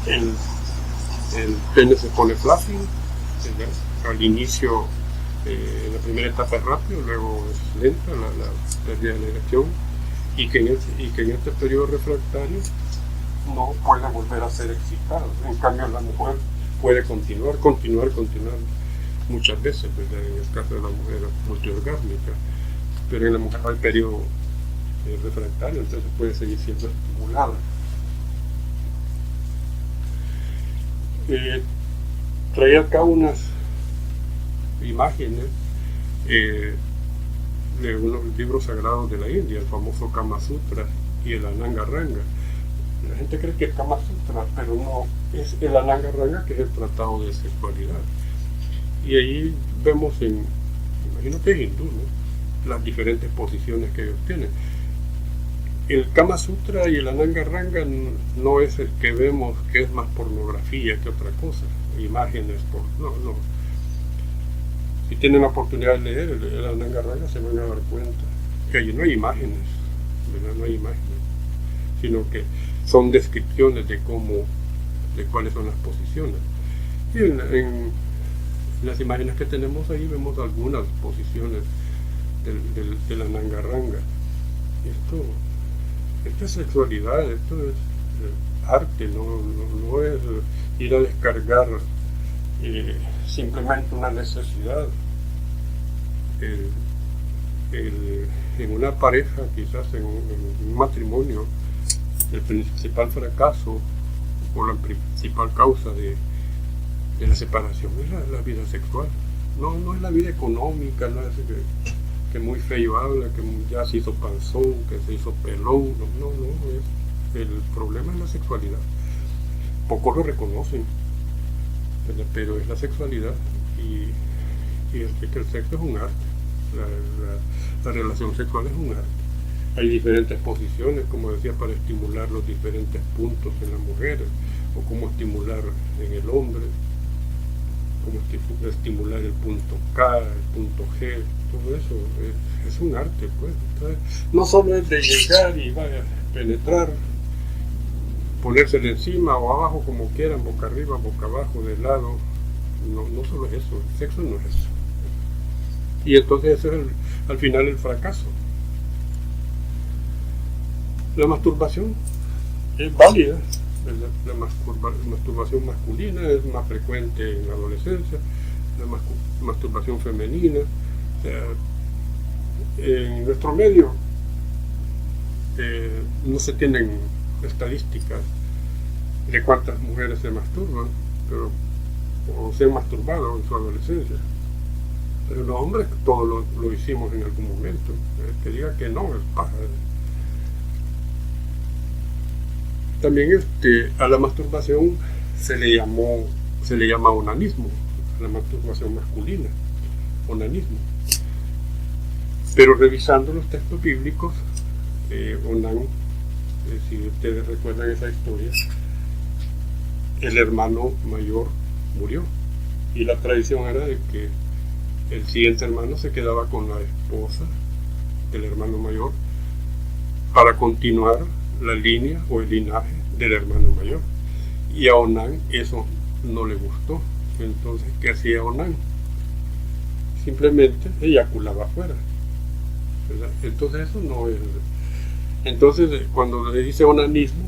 el pene se pone flácido, al inicio, en la primera etapa es rápido, luego es lenta la pérdida de la erección, y que en este periodo refractario no puede volver a ser excitado. En cambio, la mujer puede continuar muchas veces, ¿verdad? En el caso de la mujer multiorgásmica, pero en la mujer hay periodo refractario, entonces puede seguir siendo estimulada. Traía acá unas imágenes de unos libros sagrados de la India, el famoso Kama Sutra y el Ananga Ranga. La gente cree que es Kama Sutra, pero no, es el Ananga Ranga, que es el tratado de sexualidad. Y ahí vemos, imagino que es hindú, ¿no?, las diferentes posiciones que ellos tienen. El Kama Sutra y el Ananga Ranga no es el que vemos, que es más pornografía que otra cosa, imágenes, no. Si tienen la oportunidad de leer el Ananga Ranga, se van a dar cuenta que allí no hay imágenes, ¿verdad? No hay imágenes, sino que son descripciones de cuáles son las posiciones. Y en las imágenes que tenemos ahí vemos algunas posiciones del Ananga Ranga. Esto es sexualidad, esto es arte, no es ir a descargar simplemente una necesidad. En una pareja, quizás en un matrimonio, el principal fracaso o la principal causa de la separación es la vida sexual. No es la vida económica, no es que muy feo habla, que ya se hizo panzón, que se hizo pelón, no, el problema es la sexualidad. Pocos lo reconocen, pero es la sexualidad, y es que el sexo es un arte, la relación sexual es un arte. Hay diferentes posiciones, como decía, para estimular los diferentes puntos en la mujer, o cómo estimular en el hombre, cómo estimular el punto K, el punto G, todo eso es un arte, pues. Entonces, no solo es de llegar y vaya a penetrar, ponérsele encima o abajo como quieran, boca arriba, boca abajo, de lado, no solo es eso, el sexo no es eso. Y entonces eso es al final el fracaso. La masturbación es válida. La masturbación masculina es más frecuente en la adolescencia, la masturbación femenina. O sea, en nuestro medio no se tienen estadísticas de cuántas mujeres se masturban, o se han masturbado en su adolescencia. Pero los hombres todos lo hicimos en algún momento. Que diga que no es paja. También a la masturbación se le llama onanismo, a la masturbación masculina, onanismo. Pero revisando los textos bíblicos, Onán, si ustedes recuerdan esa historia, el hermano mayor murió, y la tradición era de que el siguiente hermano se quedaba con la esposa del hermano mayor para continuar la línea o el linaje del hermano mayor. Y a Onán eso no le gustó. Entonces, ¿qué hacía Onán? Simplemente eyaculaba afuera, ¿verdad? Entonces eso no es. Entonces, cuando le dice onanismo,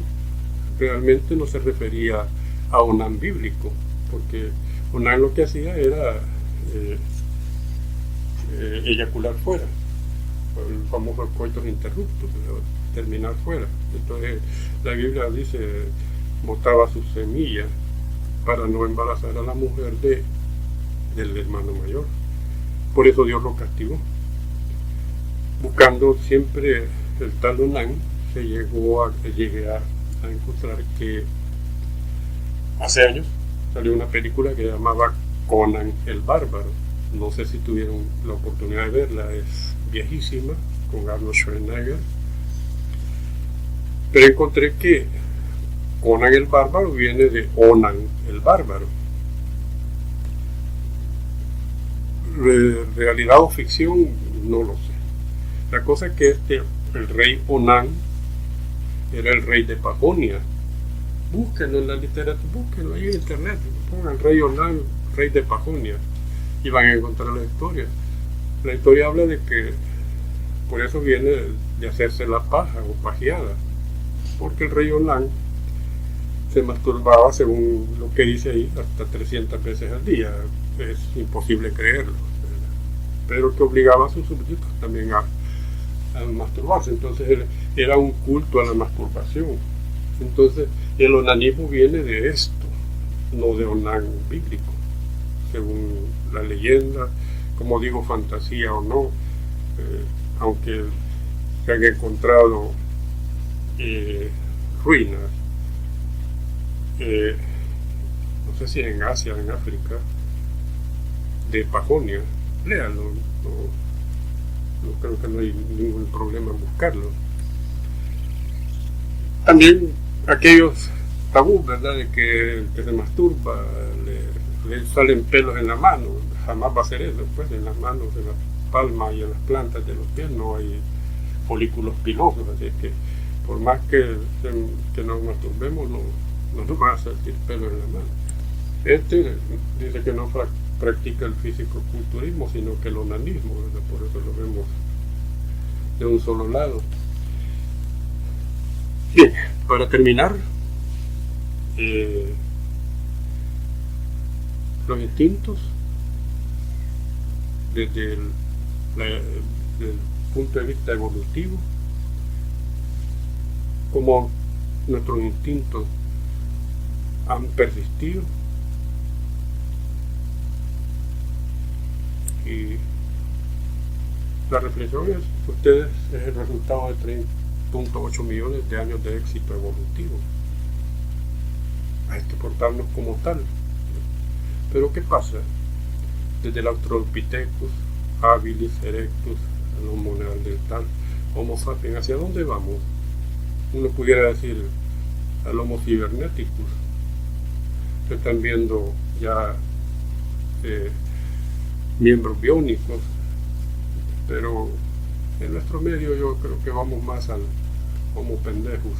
realmente no se refería a Onán bíblico, porque Onán lo que hacía era eyacular fuera, el famoso coitus interruptus, terminar fuera. Entonces la Biblia dice, botaba sus semillas para no embarazar a la mujer del hermano mayor. Por eso Dios lo castigó, buscando siempre el tal Onán se llegué a encontrar que hace años salió una película que se llamaba Conan el Bárbaro. No sé si tuvieron la oportunidad de verla, es viejísima, con Arnold Schwarzenegger. Pero encontré que Conan el Bárbaro viene de Onan el Bárbaro. Realidad o ficción, no lo sé. La cosa es que el rey Onan era el rey de Pajonia. Búsquenlo en la literatura, búsquenlo ahí en internet, pongan rey Onan, rey de Pajonia, y van a encontrar la historia. La historia habla de que por eso viene de hacerse la paja o pajeada, porque el rey Onan se masturbaba, según lo que dice ahí, hasta 300 veces al día. Es imposible creerlo, pero que obligaba a sus súbditos también a masturbarse. Entonces era un culto a la masturbación. Entonces el onanismo viene de esto, no de Onan bíblico, según la leyenda, como digo, fantasía o no, aunque se han encontrado ruinas, no sé si en Asia, en África, de Pajonia. Léanlo, no creo que no hay ningún problema en buscarlo. También aquellos tabús, ¿verdad?, de que el que se masturba le salen pelos en la mano. Jamás va a ser eso, pues en las manos, en las palmas y en las plantas de los pies no hay folículos pilosos, así que por más que nos masturbemos no nos van a salir pelos en la mano. Dice que no practica el físico-culturismo, sino que el onanismo, ¿verdad? Por eso lo vemos de un solo lado. Bien, para terminar, los instintos desde el punto de vista evolutivo, como nuestros instintos han persistido, y la reflexión es: ustedes es el resultado de 3.8 millones de años de éxito evolutivo. Hay que portarnos como tal. Pero ¿qué pasa? Desde el Australopithecus, habilis, erectus, el Homo neandertal, Homo sapiens, ¿hacia dónde vamos? Uno pudiera decir al Homo cyberneticus. Se están viendo ya miembros biónicos, pero en nuestro medio yo creo que vamos más al Homo pendejus.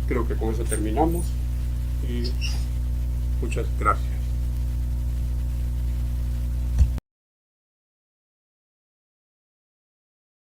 Creo que con eso terminamos y muchas gracias.